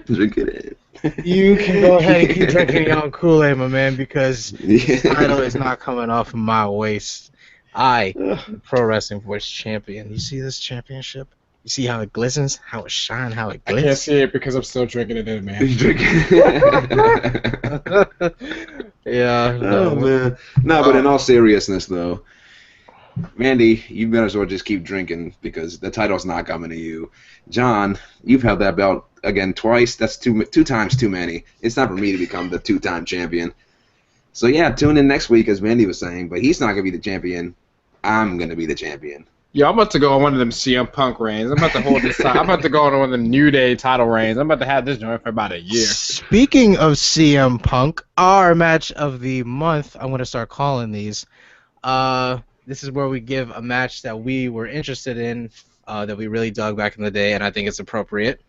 Drink it in. You can go ahead and keep drinking your own Kool-Aid, my man, because this title is not coming off my waist. I am the Pro Wrestling Voice champion. You see this championship? You see how it glistens, how it shines, how it I glitters? can't see it because I'm still drinking it in, man. Yeah. Oh man. No, but in all seriousness though, Mandy, you better as well just keep drinking because the title's not coming to you. John, you've held that belt again twice. That's two times too many. It's time for me to become the 2-time champion. So yeah, tune in next week, as Mandy was saying, but he's not gonna be the champion. I'm gonna be the champion. Yeah, I'm about to go on one of them CM Punk reigns. I'm about to hold this time. I'm about to go on one of them New Day title reigns. I'm about to have this joint for about a year. Speaking of CM Punk, our match of the month, I'm going to start calling these. This is where we give a match that we were interested in, that we really dug back in the day, and I think it's appropriate.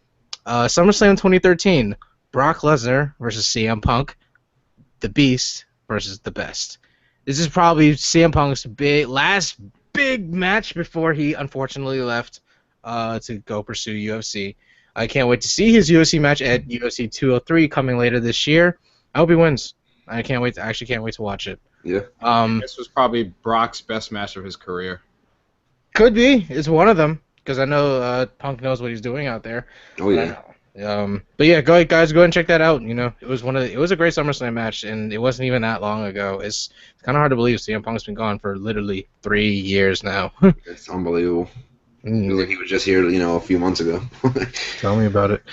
SummerSlam 2013, Brock Lesnar versus CM Punk, the Beast versus the Best. This is probably CM Punk's last big match before he unfortunately left to go pursue UFC. I can't wait to see his UFC match at UFC 203 coming later this year. I hope he wins. I can't wait to watch it. Yeah. This was probably Brock's best match of his career. Could be. It's one of them because I know Punk knows what he's doing out there. Oh yeah. But yeah, go ahead and check that out. You know, it was a great SummerSlam match, and it wasn't even that long ago. It's kind of hard to believe CM Punk's been gone for literally 3 years now. It's unbelievable. Feels like he was just here, a few months ago. Tell me about it.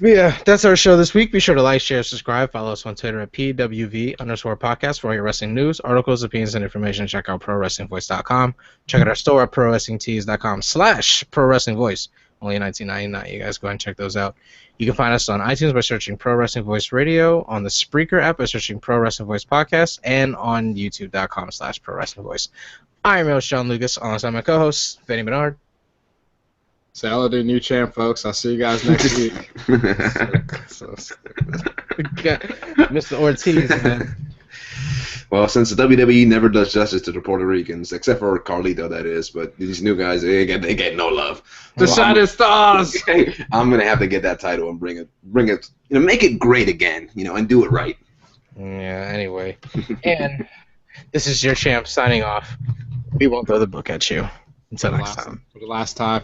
But yeah, that's our show this week. Be sure to like, share, subscribe. Follow us on Twitter at PWV_podcast for all your wrestling news, articles, opinions, and information. Check out ProWrestlingVoice.com. Check out our store at ProWrestlingTees.com/ProWrestlingVoice. Only $19.99. You guys go ahead and check those out. You can find us on iTunes by searching Pro Wrestling Voice Radio, on the Spreaker app by searching Pro Wrestling Voice Podcast, and on YouTube.com/Pro Wrestling Voice. I am your host, Sean Lucas, alongside my co-host, Benny Bernard. Saturday, new champ, folks. I'll see you guys next week. Mr. Ortiz, man. Well, since the WWE never does justice to the Puerto Ricans, except for Carlito, that is, but these new guys, they get no love. The Shining Stars! I'm going to have to get that title and bring it, make it great again, and do it right. Yeah, anyway. And this is your champ signing off. We won't throw the book at you. Until next time. For the last time.